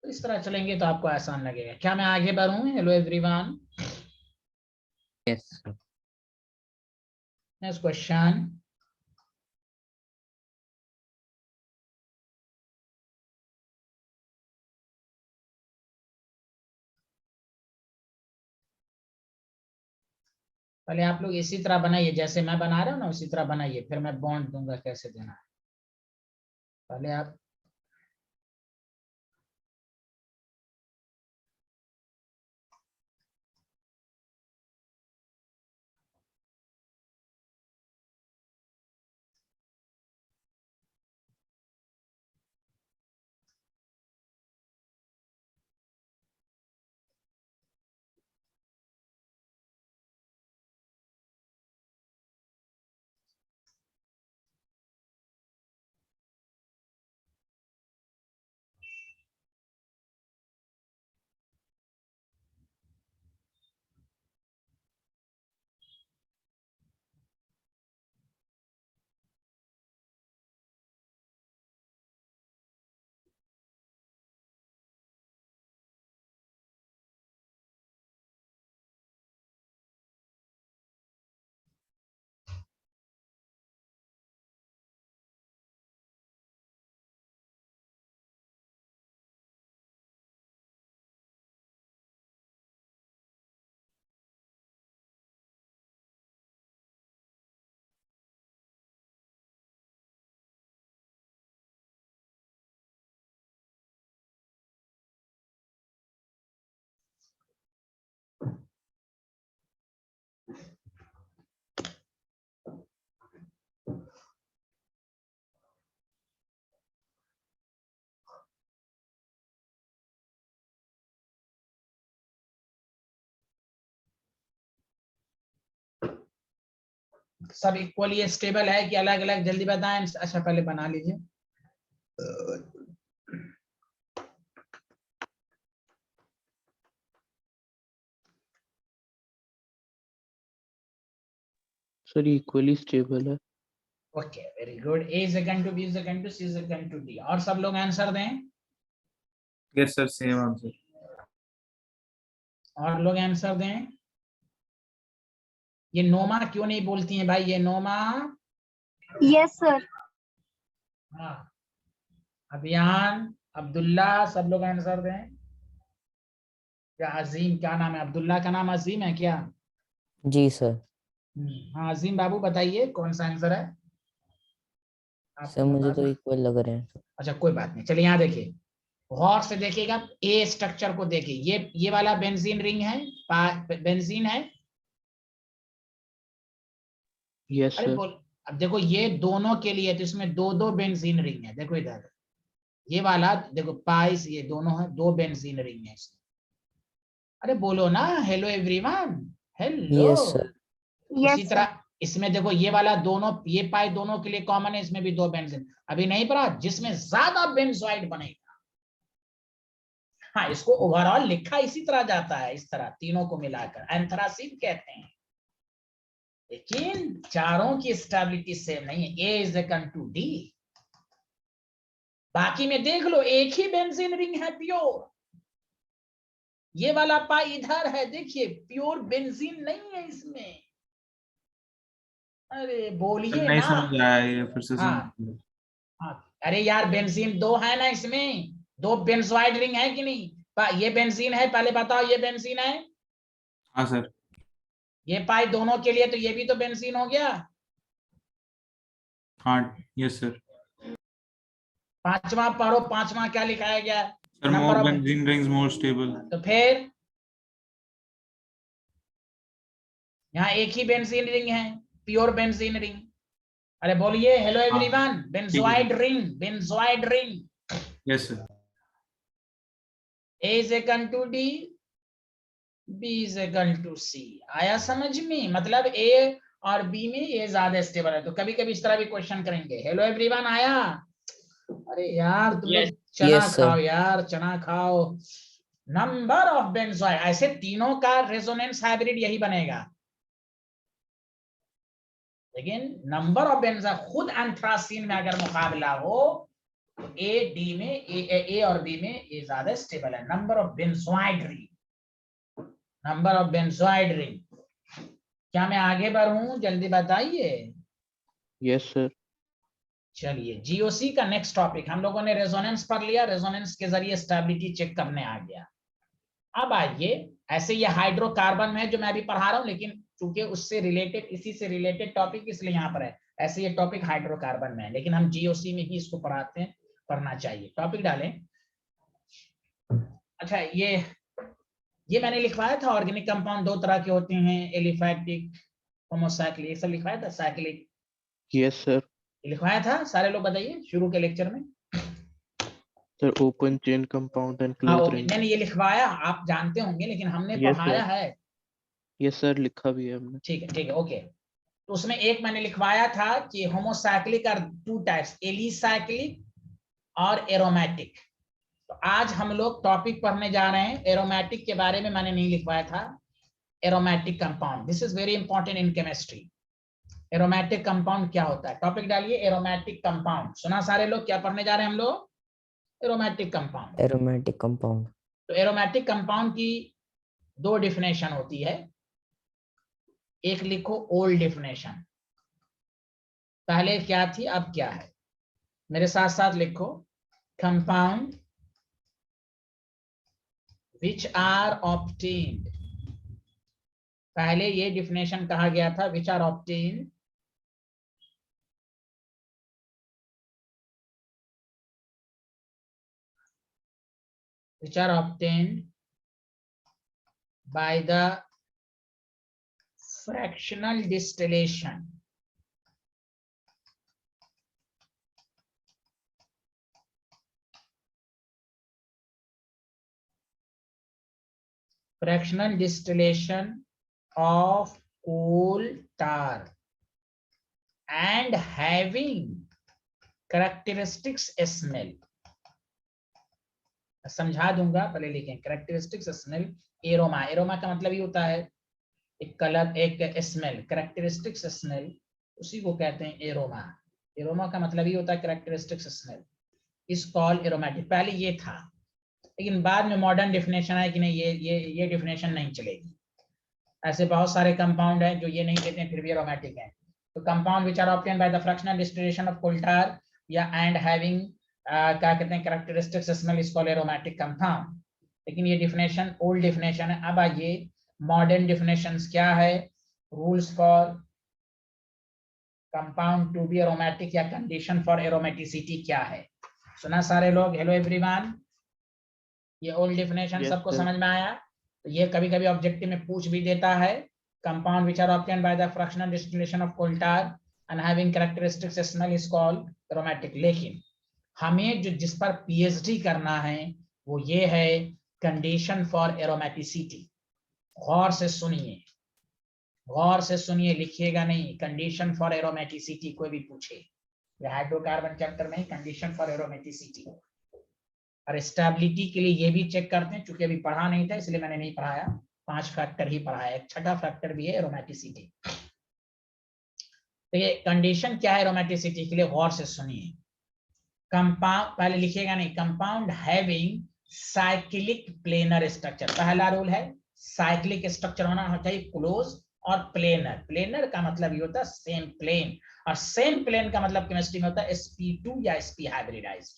तो इस तरह चलेंगे तो आपको आसान लगेगा। क्या मैं आगे बढ़ूं? Hello everyone, Yes, sir. Next question, पहले आप लोग इसी तरह बनाइए, जैसे मैं बना रहा हूँ ना उसी तरह बनाइए, फिर मैं बॉन्ड दूंगा कैसे देना है। पहले आप सब इक्वली स्टेबल है कि अलग अलग? जल्दी बताएं। अच्छा पहले बना लीजिए। सर इक्वली स्टेबल है। Okay very good. A is equal to B is equal to C is equal to D. और सब लोग आंसर दें। Yes, sir. Same answer. और लोग आंसर दें। ये नोमा क्यों नहीं बोलती हैं भाई? ये नोमा। Yes, sir. हाँ। अभियान, अब्दुल्ला, सब लोग आंसर दें। क्या अजीम, क्या नाम है? अब्दुल्ला का नाम अजीम है क्या? जी सर। हाँ अजीम बाबू बताइए कौन सा आंसर है? सर मुझे तो इक्वल लग रहे हैं। अच्छा कोई बात नहीं, चलिए यहाँ देखिए, गौर से देखिएगा। ए स्ट्रक्चर को देखिए, ये वाला बेंजीन रिंग है, बेंजीन है। यस अरे सर। बोल, अब देखो ये दोनों के लिए तो इसमें दो दो बेंजीन रिंग है। देखो इधर, ये वाला देखो पाइस, ये दोनों है, दो बेंजीन रिंग है इसमें। अरे बोलो ना, hello everyone, hello. Yes sir. Yes, उसी sir. तरह इसमें देखो, ये वाला दोनों, ये पाई दोनों के लिए कॉमन है, इसमें भी दो बेंजीन। अभी नहीं पढ़ा, जिसमें ज्यादा बेंजोइड बनेगा, हाँ इसको ओवरऑल लिखा इसी तरह जाता है, इस तरह तीनों को मिलाकर एंथ्रासीन कहते हैं। लेकिन चारों की स्टेबिलिटी सेम नहीं है। ए इज इक्वल टू डी। बाकी में देख लो, एक ही बेंजीन रिंग है प्योर। ये वाला पाई इधर है, देखिए प्योर बेंजीन नहीं है इसमें। अरे बोलिए नहीं ना। समझ आया, ये फिर से हाँ समझ। हाँ, अरे यार बेंजीन दो है ना इसमें, दो बेंजोइड रिंग है कि नहीं? ये बेंजीन है, पहले बताओ ये बेंजीन है। हाँ सर। ये पाई दोनों के लिए, तो ये भी तो बेंजीन हो गया। हाँ यस सर। पांचवा पढ़ो, पांचवा क्या लिखाया गया? Sir number more of. Benzene rings more stable. तो फिर यहाँ एक ही बेंजीन रिंग है, प्योर बेंजीन रिंग। अरे बोलिए हेलो हाँ एवरीवन, ठीक है benzoid sir. Ring, benzoid ring. Yes sir. A is equal to D, B is equal to C. आया समझ में? मतलब ए और बी में ए ज्यादा स्टेबल है। तो कभी कभी इस तरह भी क्वेश्चन करेंगे। हेलो एवरीवन आया? अरे यार तुम Yes. लोग चना यस सर। खाओ यार, चना खाओ। नंबर ऑफ बेंजोइड, ऐसे तीनों का रेजोनेंस हाइब्रिड यही बनेगा। लेकिन नंबर ऑफ बेंजोइड खुद एंथ्रासीन में अगर मुकाबला हो, तो ए डी में, ए और बी में ए ज्यादा स्टेबल है। Number of benzoid ring, number of benzoid ring. क्या मैं आगे बढ़ूं? जल्दी बताइए। Yes sir. चलिए जीओसी का नेक्स्ट टॉपिक, हम लोगों ने रेजोनेंस पढ़ लिया, रेजोनेंस के जरिए स्टेबिलिटी चेक करने आ गया। अब आइए, ऐसे ये हाइड्रोकार्बन में है जो मैं अभी पढ़ा रहा हूं, लेकिन चूंकि उससे रिलेटेड, इसी से रिलेटेड टॉपिक इसलिए यहाँ पर है। ऐसे ये टॉपिक हाइड्रोकार्बन में है, लेकिन हम जीओसी में ही इसको पढ़ाते हैं, पढ़ना चाहिए। टॉपिक डालें। अच्छा ये मैंने लिखवाया था, ऑर्गेनिक कंपाउंड दो तरह के होते हैं, एलिफैटिक, होमोसाइक्लिक, ये सब लिखवाया था। Cyclic yes sir. लिखवाया था, सारे लोग बताइए शुरू के लेक्चर में। Sir open chain compound and हाँ क्लोज रिंग। मैंने ये लिखवाया, आप जानते होंगे, लेकिन हमने यस पढ़ाया सर। है। यस सर, लिखा भी है हमने। ठीक है ओके। तो उसमें एक मैंने लिखवाया था कि homocyclic are two types, alicyclic और एरोमेटिक। तो आज हम लोग टॉपिक पढ़ने जा रहे हैं एरोमेटिक के बारे में, मैंने नहीं लिखवाया था। Aromatic compound, this is very important in chemistry. Aromatic compound क्या होता है? टॉपिक डालिए एरोमेटिक कंपाउंड। सुना सारे लोग, क्या पढ़ने जा रहे हैं हम लोग? Aromatic compound. Aromatic compound. तो एरोमेटिक कंपाउंड की दो डिफिनेशन होती है। एक लिखो ओल्ड डिफिनेशन, पहले क्या थी अब क्या है, मेरे साथ साथ लिखो। कंपाउंड विच आर ऑब्टेन्ड, पहले ये डिफिनेशन कहा गया था, which are obtained by the fractional distillation. Fractional distillation of coal tar. and having characteristics smell. समझा दूंगा, पहले लिखें characteristics smell एरोमा। एरोमा का मतलब ये होता है एक कलर, एक स्मेल। characteristics smell उसी को कहते हैं एरोमा। एरोमा का मतलब ये होता है characteristics smell is called aromatic। पहले ये था, लेकिन बाद में मॉडर्न डेफिनेशन है कि नहीं, ये डेफिनेशन नहीं चलेगी। ऐसे बहुत सारे कंपाउंड हैं जो ये नहीं देते हैं फिर भी एरोमेटिक हैं। तो compound which are obtained by the fractional distillation of coal tar या एंड हैविंग क्या कहते हैं characteristics smell is called aromatic compound. लेकिन ये डेफिनेशन ओल्ड डेफिनेशन है। अब आइए मॉडर्न डेफिनेशंस क्या है, rules for compound to be aromatic या कंडीशन फॉर एरोमेटिसिटी क्या है। सुना सारे लोग? हेलो एवरीवन, ये ओल्ड डेफिनेशन सबको समझ में आया? तो ये कभी कभी ऑब्जेक्टिव में पूछ भी देता है, compound which are obtained by the fractional distillation of coal tar and having characteristics smell is called aromatic. लेकिन हमें जो जिस पर पीएचडी करना है वो ये है कंडीशन फॉर एरोमेटिसिटी। गौर से सुनिए, गौर से सुनिए, लिखिएगा नहीं। कंडीशन फॉर एरोमेटिसिटी कोई भी पूछे, हाइड्रोकार्बन चैप्टर में कंडीशन फॉर एरोमेटिसिटी और स्टेबिलिटी के लिए ये भी चेक करते हैं। चूंकि अभी पढ़ा नहीं था इसलिए मैंने नहीं पढ़ाया, 5 फैक्टर ही पढ़ाया, एक छठा फैक्टर भी है एरोमेटिसिटी। तो ये कंडीशन क्या है एरोमेटिसिटी के लिए, गौर से सुनिए। कंपाउंड, पहले लिखिएगा नहीं, compound having cyclic planar structure. पहला रूल है साइक्लिक स्ट्रक्चर होना चाहिए क्लोज और प्लेनर। प्लेनर का मतलब ये होता है सेम प्लेन, और सेम प्लेन का मतलब केमिस्ट्री में होता है sp2 या sp hybridized.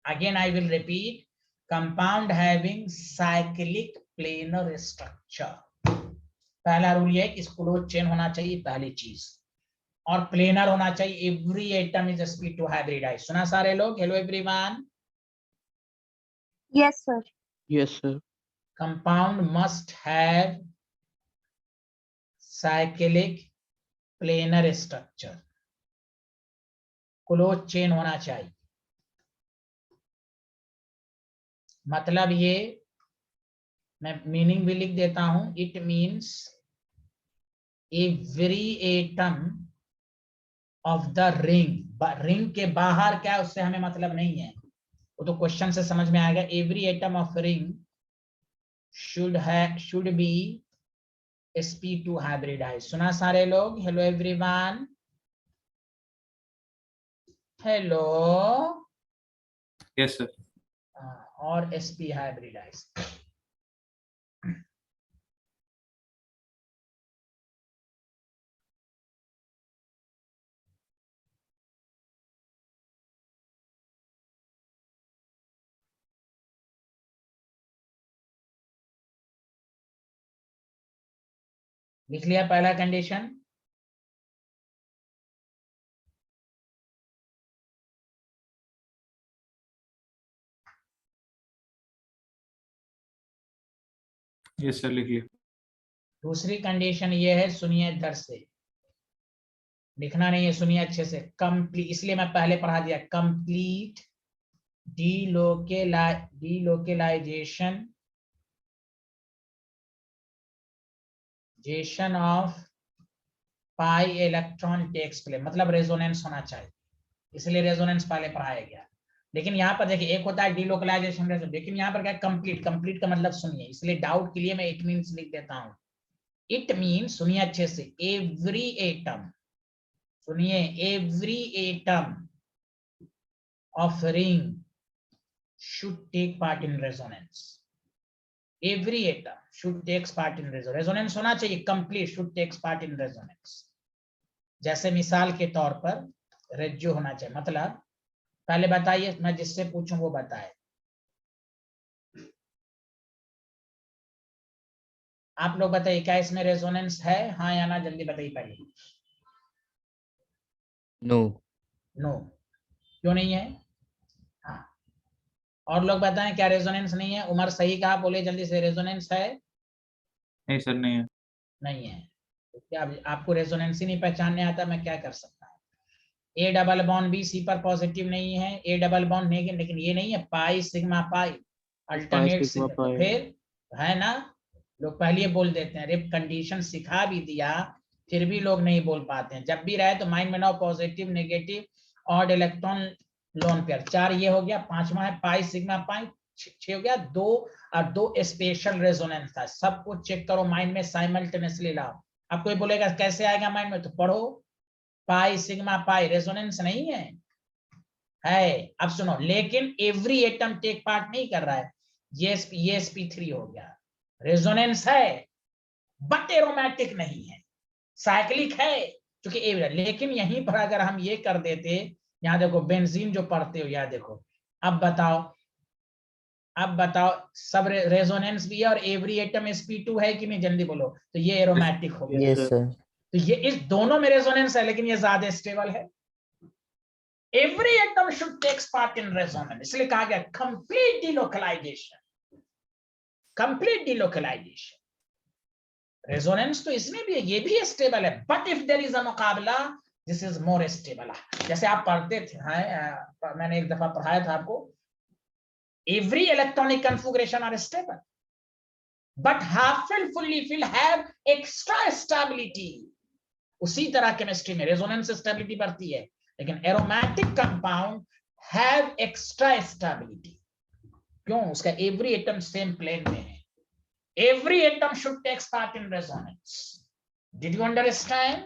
Again I will repeat, compound having cyclic planar structure. पहला रूल ये है कि क्लोज चेन होना चाहिए, पहली चीज, और प्लेनर होना चाहिए। Every atom is sp2 hybridized. सुना सारे लोग? Hello everyone. Yes, sir. Yes, sir. Compound must have cyclic planar structure, close chain होना चाहिए। मतलब ये मैं मीनिंग भी लिख देता हूं, it means every atom of the ring. Ring के बाहर क्या है उससे हमें मतलब नहीं है, वो तो क्वेश्चन से समझ में आएगा। Every atom of ring should be sp2 hybridized. सुना सारे लोग? Hello everyone. Hello. Yes, sir. और sp हाइब्रिडाइज्ड। लिख लिया पहला कंडीशन? Yes, sir. लिखिए। दूसरी कंडीशन ये है, सुनिए इधर से, लिखना नहीं है, सुनिए अच्छे से। कंप्लीट, इसलिए मैं पहले पढ़ा दिया, complete delocalization of pi electron takes place, मतलब रेजोनेंस होना चाहिए, इसलिए रेजोनेंस पहले पढ़ाया गया। लेकिन यहाँ पर देखिए, एक होता है डीलोकलाइजेशन, लेकिन यहाँ पर क्या कंप्लीट। कंप्लीट का मतलब सुनिए, इसलिए डाउट के लिए मैं इट मीन्स लिख देता हूं। इट मीन्स, सुनिए अच्छे से, एवरी एटम, सुनिए, every atom of ring should take part in resonance. Every atom should takes part in resonance. Resonance होना चाहिए, complete should takes part in resonance. जैसे मिसाल के तौर पर रेजियो होना चाहिए। मतलब पहले बताइए, मैं जिससे पूछूं वो बताए। आप लोग बताइए, क्या इसमें रेजोनेंस है, हाँ या ना? जल्दी बताइए पहले। नो। नो, क्यों नहीं है? हाँ, और लोग बताएं क्या रेजोनेंस नहीं है? उमर सही कहा, बोले जल्दी से, रेजोनेंस है? नहीं सर, नहीं है। नहीं है। तो क्या आपको रेजोनेंस ही नहीं पहचानने आता, मैं क्या कर सकता हूँ? A double bond B C पर पॉजिटिव नहीं है, ए डबल बॉन्ड नेगेटिव, लेकिन ये नहीं है pi sigma pi alternate sigma sigma, pi. फिर है ना। लोग पहले बोल देते हैं, अरे कंडीशन सिखा भी दिया फिर भी लोग नहीं बोल पाते हैं। जब भी रहे तो माइंड में ना positive negative odd electron lone pair. 4 ये हो गया, 5वां है पाई सिग्मा पाई, 6 हो गया, 2 और 2 स्पेशल रेजोनेंस था। सब कुछ चेक करो माइंड में साइमल्टेनियसली लाओ। अब कोई बोलेगा कैसे आएगा माइंड में, तो पढ़ो पाई सिग्मा पाई रेजोनेंस नहीं है, अब सुनो, लेकिन एवरी एटम टेक पार्ट नहीं कर रहा है। ये sp3 हो गया, रेजोनेंस है बट एरोमेटिक नहीं है, साइक्लिक है क्योंकि लेकिन यहीं पर अगर हम ये कर देते, यहाँ देखो बेंजीन जो पढ़ते हो, यहाँ देखो, अब बताओ सब रेजोनेंस भी है और एवरी एटम sp2 है कि नहीं, जल्दी बोलो, तो ये एरोमेटिक हो गया। Yes sir. तो ये इस दोनों में रेजोनेंस है लेकिन ये ज्यादा स्टेबल है। Every atom should takes part in resonance, इसलिए कहा गया complete delocalization, complete delocalization. Resonance तो इसमें भी है, ये भी स्टेबल है, but if there is a मुकाबला दिस इज मोर स्टेबल। जैसे आप पढ़ते थे, मैंने एक दफा पढ़ाया था आपको, every electronic configuration are stable but half fill fully fill have extra stability. उसी तरह केमिस्ट्री में रेजोनेंस स्टेबिलिटी बढ़ती है, लेकिन aromatic compound have extra stability. क्यों? उसका एवरी एटम सेम प्लेन में है। Every atom should take part in resonance. Did you understand?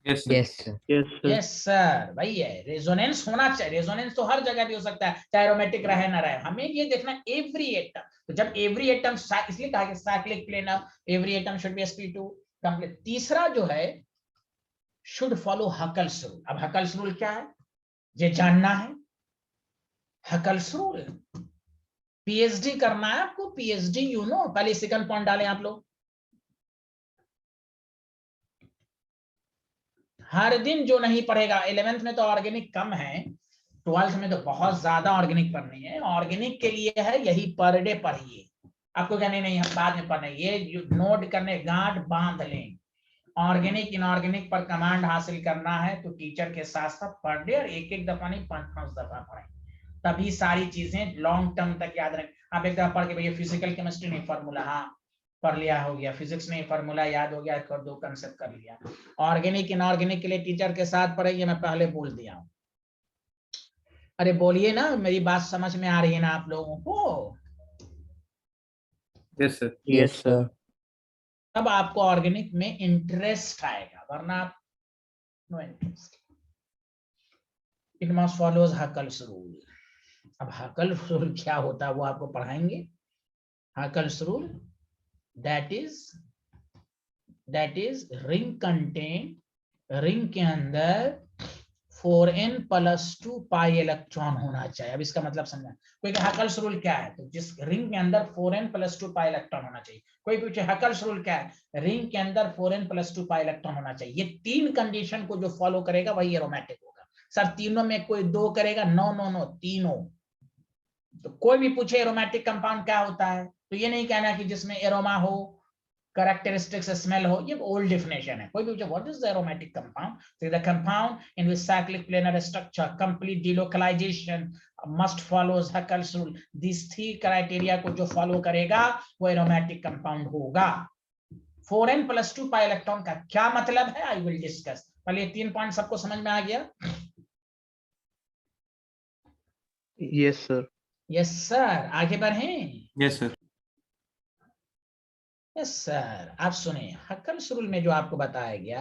Yes, sir. Yes sir. Yes, sir. Yes sir, वही है, रेजोनेंस होना चाहिए। रेजोनेंस तो हर जगह भी हो सकता है, चाहे एरोमेटिक रहे ना रहे, हमें ये देखना एवरी एटम। तो जब एवरी एटम, इसलिए कहा कि cyclic plane of every atom should be sp2 complete. तीसरा जो है शुड फॉलो हकल्स रूल। अब हकल्स रूल क्या है ये जानना है। हकल्स रूल पीएचडी करना है आपको, पीएचडी यू नो, पहले सेकंड पॉइंट डालें आप लोग। हर दिन जो नहीं पढ़ेगा, 11th में तो ऑर्गेनिक कम है, 12th में तो बहुत ज्यादा ऑर्गेनिक पढ़नी है। ऑर्गेनिक के लिए है यही, पर डे पढ़िए। आपको कहने नहीं हम बाद में पढ़ने, ये नोट करने, गांठ बांध लें। ऑर्गेनिक इनऑर्गेनिक पर कमांड हासिल करना है तो टीचर के साथ साथ पर डे, और एक दफा नहीं 5-5 दफा पढ़ें, तभी सारी चीजें लॉन्ग टर्म तक याद रखें। आप एक दफा पढ़ के भैया फिजिकल केमिस्ट्री नहीं फार्मूला, हाँ पढ़ लिया हो गया, फिजिक्स में फार्मूला याद हो गया, कर 2 कंसेप्ट कर लिया। ऑर्गेनिक इनऑर्गेनिक के लिए टीचर के साथ पढ़ेंगे, मैं पहले बोल दिया हूं। अरे बोलिए ना, मेरी बात समझ में आ रही है ना आप लोगों को? Yes, sir. Yes, sir. तब आपको ऑर्गेनिक में इंटरेस्ट आएगा, वरना आप no interest. It must follows Huckel's rule. अब हकल्स रूल क्या होता है वो आपको पढ़ाएंगे। Huckel's rule that is ring contain, ring के अंदर 4n+2 पाई इलेक्ट्रॉन होना चाहिए। अब इसका मतलब समझना, कोई हकल्स रूल क्या है, तो जिस रिंग के अंदर 4n+2 पाई इलेक्ट्रॉन होना चाहिए। कोई पूछे हकल्स रूल क्या है, रिंग के अंदर 4n+2 पाई इलेक्ट्रॉन होना चाहिए। ये 3 कंडीशन को जो फॉलो करेगा वही एरोमेटिक होगा। सर तीनों में कोई 2 करेगा, नो तीनों। तो कोई भी पूछे एरोमेटिक कंपाउंड क्या होता है, तो ये नहीं कहना कि जिसमें एरोमा हो, characteristics स्मेल हो, ये ओल्ड डेफिनेशन है। कोई भी पूछे what is the aromatic compound, so the compound in which cyclic planar structure, complete delocalization, must follows Huckel's rule. These 3 criteria को जो फॉलो करेगा वो एरोमेटिक कंपाउंड होगा। 4n+2 पाई इलेक्ट्रॉन का क्या मतलब है, आई विल डिस्कस। पहले ये 3 पॉइंट सबको समझ में आ गया? Yes, sir. यस सर, आगे बढ़ें। Yes, sir. यस सर, आप सुने हकल्स रूल में जो आपको बताया गया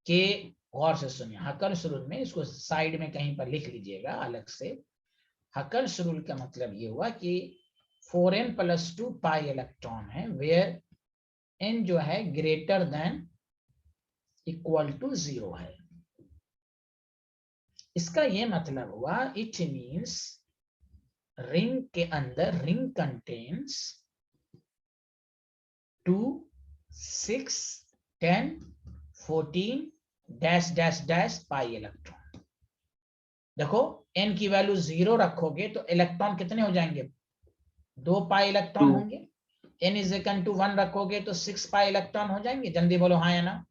कि, गौर से सुनिए, हकल्स रूल में, इसको साइड में कहीं पर लिख लीजिएगा अलग से। हकल्स रूल का मतलब ये हुआ कि 4n+2 पाई इलेक्ट्रॉन है वेयर n जो है ग्रेटर देन इक्वल टू 0 है। इसका ये मतलब हुआ, इट मींस रिंग के अंदर, ring contains 2, 6, 10, 14 dash dash dash pi electron. देखो n की वैल्यू 0 रखोगे तो इलेक्ट्रॉन कितने हो जाएंगे, 2 पाई इलेक्ट्रॉन 2. होंगे। n = 1 रखोगे तो 6 पाई इलेक्ट्रॉन हो जाएंगे। जल्दी बोलो हाँ या ना।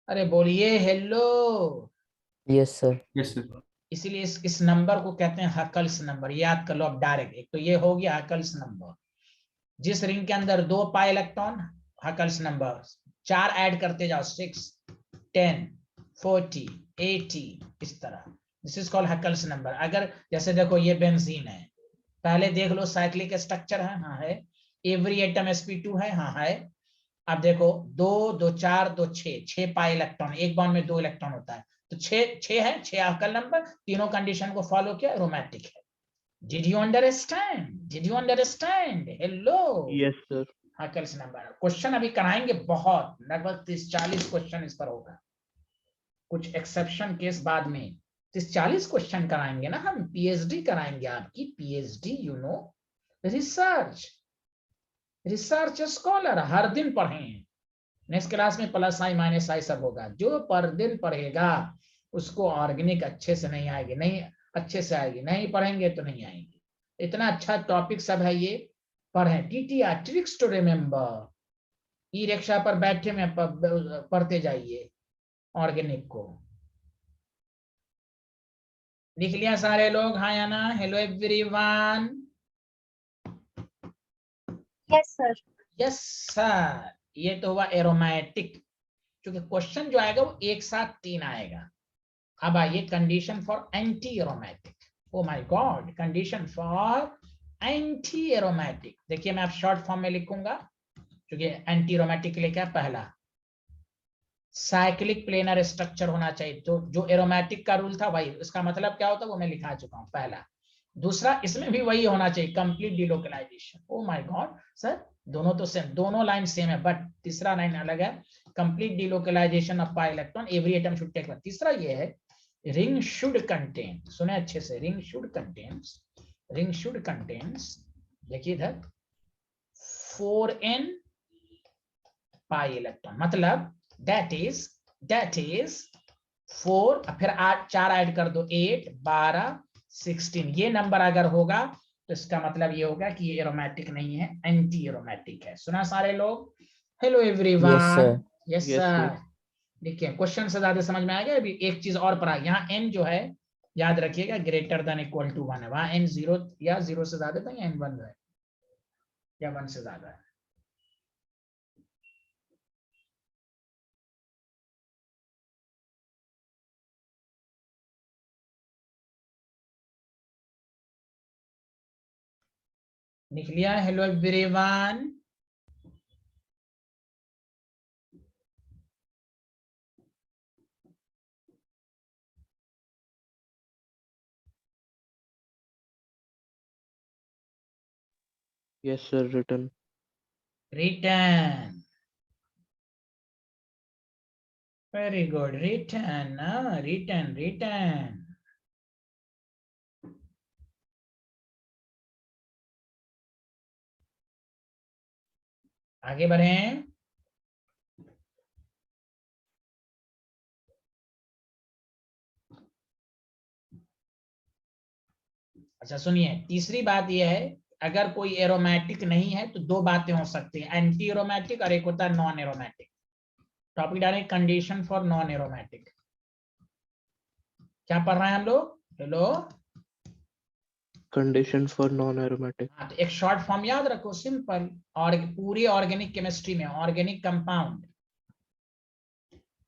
अरे बोलिए hello. Yes sir. Yes, sir. इसीलिए इस नंबर को कहते हैं हकल्स नंबर, याद कर लो अब डायरेक्ट। एक तो ये हो गया हकल्स नंबर, जिस रिंग के अंदर 2 pi electron, Huckel's number 4 add करते जाओ, 6, 10, 40, 80, इस तरह। This is called Huckel's number. अगर जैसे देखो ये बेंजीन है, पहले देख लो साइक्लिक स्ट्रक्चर है, हाँ है। एवरी एटम sp2 है, हाँ है। अब देखो 2, 2, 4, 2, 6 पाई इलेक्ट्रॉन, एक बॉन्ड में 2 इलेक्ट्रॉन होता है, तो 6 है, 6 हकल नंबर, तीनों कंडीशन को फॉलो किया, एरोमेटिक है। Did you understand? Did you understand? Hello. Yes, sir. Huckel's number. Question अभी कराएंगे बहुत, लगभग 30-40 क्वेश्चन इस पर होगा, कुछ एक्सेप्शन केस बाद में 30-40 क्वेश्चन कराएंगे ना हम। पीएचडी कराएंगे आपकी, PhD, you know, research scholar, हर दिन पढ़ें। नेक्स्ट क्लास में प्लस आई माइनस आई सब होगा। जो पर दिन पढ़ेगा उसको ऑर्गेनिक अच्छे से नहीं आएगी, नहीं अच्छे से आएगी, नहीं पढ़ेंगे तो नहीं आएगी। इतना अच्छा टॉपिक सब है ये, पढ़ें। TTR, tricks to remember. E rickshaw पर बैठे में पढ़ते जाइए ऑर्गेनिक को। लिख लिया सारे लोग, हाँ या ना? Hello everyone. Yes sir. Yes sir. ये तो हुआ एरोमेटिक, क्योंकि क्वेश्चन जो आएगा वो एक साथ 3 आएगा। अब आइए condition for anti aromatic. O my God, condition for anti aromatic. देखिए मैं आप शॉर्ट फॉर्म में लिखूंगा, क्योंकि एंटी एरोमेटिक के लिए क्या, पहला साइक्लिक प्लेनर स्ट्रक्चर होना चाहिए। तो जो एरोमेटिक का रूल था वही, इसका मतलब क्या होता है वो मैं लिखा चुका हूं, पहला। दूसरा, इसमें भी वही होना चाहिए, complete delocalization. Oh my god sir, दोनों तो सेम, दोनों लाइन सेम है, बट तीसरा लाइन अलग है। Complete delocalization of pi electron, every atom should take. तीसरा ये है, रिंग शुड कंटेन, सुने अच्छे से, रिंग शुड कंटेन्स, देखिए इधर 4n पाई इलेक्ट्रॉन, मतलब दैट इज 4, फिर 4 ऐड कर दो, 8, 12, 16। ये नंबर अगर होगा तो इसका मतलब ये होगा कि ये एरोमेटिक नहीं है, एंटी एरोमेटिक है। सुना सारे लोग? Hello everyone. Yes sir. देखिए क्वेश्चन से ज्यादा समझ में आएगा। अभी एक चीज और पढ़ा, यहाँ n जो है याद रखिएगा ग्रेटर देन इक्वल टू 1 है, वहां n 0 या 0 से ज्यादा था, या n 1 है या 1 से ज्यादा है। लिख लिया? Hello everyone. Yes, sir. Written. Return, very good, return, return. आगे बढ़ें। अच्छा सुनिए, तीसरी बात यह है, अगर कोई एरोमेटिक नहीं है तो 2 बातें हो सकती है, एंटी एरोमेटिक और एक होता है नॉन एरोमेटिक। टॉपिक डालें कंडीशन फॉर नॉन एरोमेटिक। क्या पढ़ रहे हैं हम लोग? Hello, Condition for non-aromatic. हाँ, तो एक शॉर्ट फॉर्म याद रखो, सिंपल। और पूरी ऑर्गेनिक केमिस्ट्री में organic compound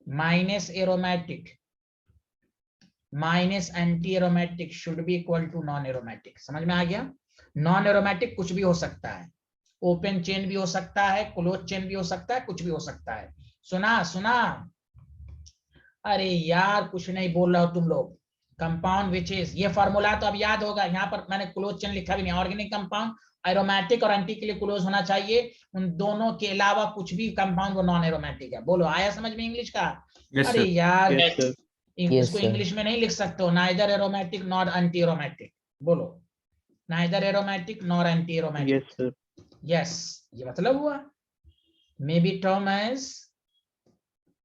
minus aromatic minus anti aromatic should be equal to non aromatic. समझ में आ गया? नॉन एरोमेटिक कुछ भी हो सकता है, ओपन चेन भी हो सकता है, क्लोज चेन भी हो सकता है, कुछ भी हो सकता है। सुना? अरे यार कुछ नहीं बोल रहा हो तुम लोग। कंपाउंड विच इज, ये फॉर्मूला तो अब याद होगा। यहाँ पर मैंने क्लोज चेन लिखा भी नहीं। ऑर्गेनिक कंपाउंड एरोमेटिक और एंटी के लिए क्लोज होना चाहिए, उन दोनों के अलावा कुछ भी कंपाउंड वो नॉन एरोमेटिक है। बोलो, आया समझ में इंग्लिश का? Yes, अरे sir. यार Yes, sir. इसको sir. इंग्लिश में नहीं लिख सकते हो, neither aromatic nor anti aromatic. बोलो, neither aromatic nor anti aromatic. Yes, sir. Yes, ये मतलब हुआ may be term as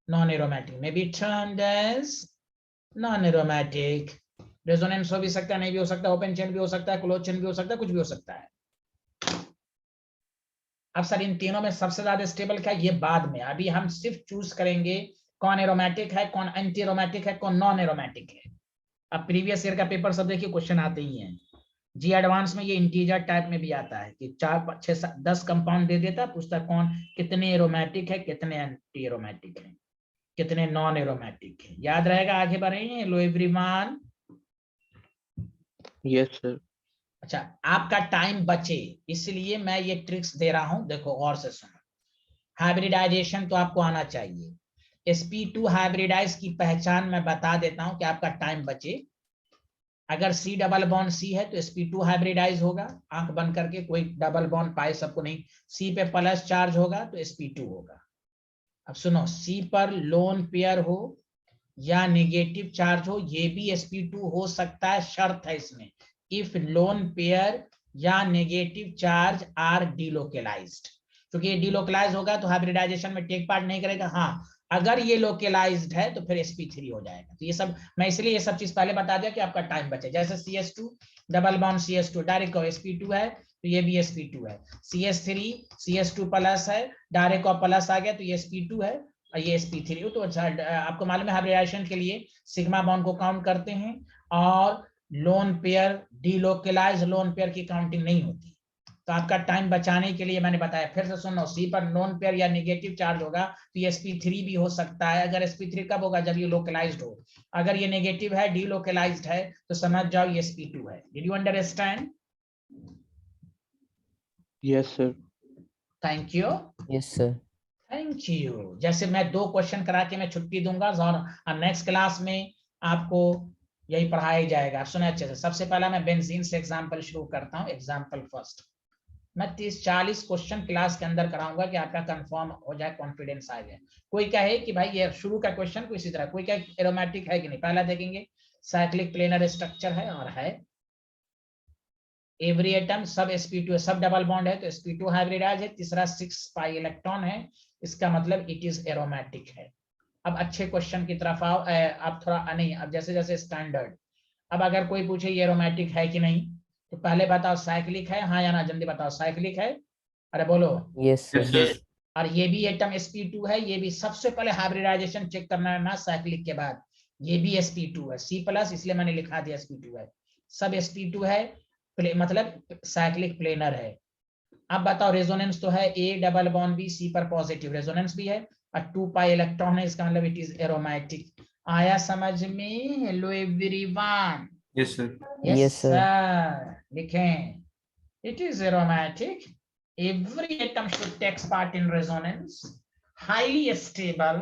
non aromatic, may be termed as non aromatic. Resonance हो भी सकता है, नहीं भी हो सकता, ओपन चेन भी हो सकता है, क्लोज चेन भी हो सकता है, कुछ भी हो सकता है। अब सर इन तीनों में सबसे ज्यादा स्टेबल क्या है, ये बाद में। अभी हम सिर्फ चूज करेंगे कौन एरोमेटिक है, कौन एंटी एरोमेटिक है, कौन नॉन एरोमेटिक है। अब प्रीवियस ईयर का पेपर सब देखिए, क्वेश्चन आते ही हैं। जी एडवांस में ये इंटीजर टाइप में भी आता है कि 4 6 10 कंपाउंड दे देता है, पूछता कौन कितने एरोमेटिक है, कितने एंटी एरोमेटिक है, कितने नॉन एरोमेटिक है। याद रहेगा, आगे बढ़ेंगे। Hello everyone. Yes sir. अच्छा, आपका टाइम बचे इसलिए मैं ये ट्रिक्स दे रहा हूं, देखो गौर से सुनो। हाइब्रिडाइजेशन तो आपको आना चाहिए। sp2 हाइब्रिडाइज की पहचान मैं बता देता हूं कि आपका टाइम बचे। अगर C डबल बॉन्ड C है तो sp2 हाइब्रिडाइज होगा, आंख बंद करके, कोई डबल बॉन्ड पाए सबको नहीं। C पे प्लस चार्ज होगा तो sp2 होगा। अब सुनो, C पर लोन पेयर हो या नेगेटिव चार्ज हो, ये भी sp2 हो सकता है, शर्त है इसमें, इफ लोन पेयर या नेगेटिव चार्ज आर डिलोकलाइज्ड। क्योंकि ये डिलोकलाइज होगा तो हाइब्रिडाइजेशन में टेक पार्ट नहीं करेगा। हाँ, अगर ये लोकलाइज्ड है तो फिर sp3 हो जाएगा। तो ये सब मैं इसलिए ये सब चीज पहले बता दिया कि आपका टाइम बचे। जैसे CS2 double bond CS2 direct sp2 है तो ये भी sp2 है। CS3 CS2 प्लस है, डायरेक्ट प्लस आ गया तो ये sp2 है, ये sp3। तो अच्छा, आपको मालूम है हाइब्रिडाइजेशन के लिए सिग्मा बॉन्ड को काउंट करते हैं और lone pair delocalise lone pair की काउंटिंग नहीं होती। तो आपका टाइम बचाने के लिए मैंने बताया, फिर से सुनो, सी पर नॉन पेयर या नेगेटिव चार्ज होगा तो ये sp3 भी हो सकता है। अगर sp3 कब होगा, जब ये लोकलाइज्ड हो। अगर ये नेगेटिव है, डिलोकलाइज्ड है, तो समझ जाओ ये sp2 है। Did you understand? Yes sir. Thank you. Yes sir. Thank you. जैसे मैं 2 क्वेश्चन करा के मैं छुट्टी दूंगा और नेक्स्ट क्लास में आपको यही पढ़ाया जाएगा। सुने अच्छे से। सबसे पहला मैं बेंजीन से एग्जांपल शुरू करता हूं। एग्जांपल फर्स्ट, मैं 30-40 क्वेश्चन क्लास के अंदर कराऊंगा कि आपका कंफर्म हो जाए, कॉन्फिडेंस आ जाए। कोई कहे कि भाई ये शुरू का क्वेश्चन को इसी तरह, कोई कहे एरोमेटिक है कि नहीं। पहला देखेंगे, साइक्लिक प्लेनर स्ट्रक्चर है और है। एवरी एटम सब sp2 है, सब डबल बॉन्ड है तो sp2 हाइब्रिडाइज है। तीसरा 6 पाई इलेक्ट्रॉन है, इसका मतलब इट इज एरोमेटिक है। अब अच्छे क्वेश्चन की तरफ आओ। आप थोड़ा नहीं, अब जैसे जैसे स्टैंडर्ड। अब अगर कोई पूछे ये एरोमेटिक है कि नहीं, तो पहले बताओ साइक्लिक है, हाँ या ना, जल्दी बताओ साइक्लिक है। अरे बोलो। Yes Yes, sir. sir. और ये भी एटम sp2 है, ये भी सबसे पहले हाइब्रिडाइजेशन चेक करना है ना साइक्लिक के बाद। ये भी sp2 है, C प्लस, इसलिए मैंने लिखा दिया sp2 है। सब sp2 है, मतलब साइक्लिक प्लेनर है। अब बताओ रेजोनेंस तो है, A double bond B C पर पॉजिटिव रेजोनेंस भी है और 2 पाई इलेक्ट्रॉन है, इसका मतलब इट इज एरोमेटिक। आया समझ में? Hello everyone. Yes, sir. Yes yes sir. Sir. लिखें, it is aromatic. Every atom should take part in resonance. Highly stable.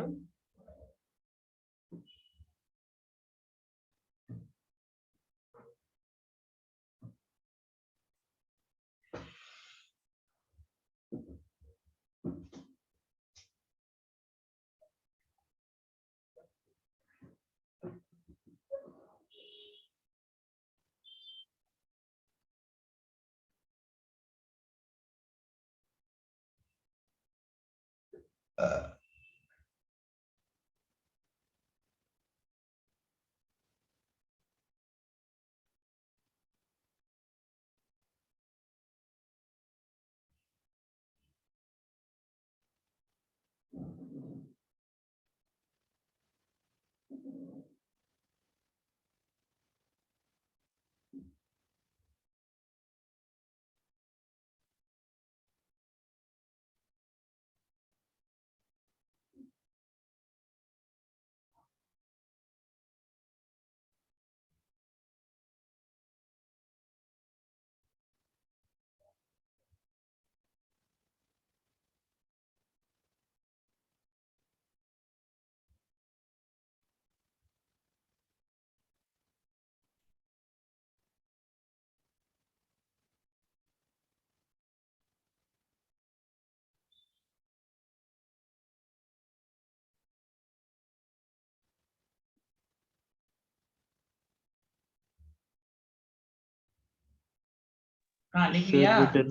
हाँ, लिख लिया। Return.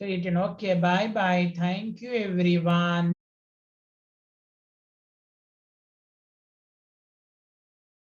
So written. Okay, bye bye. Thank you everyone.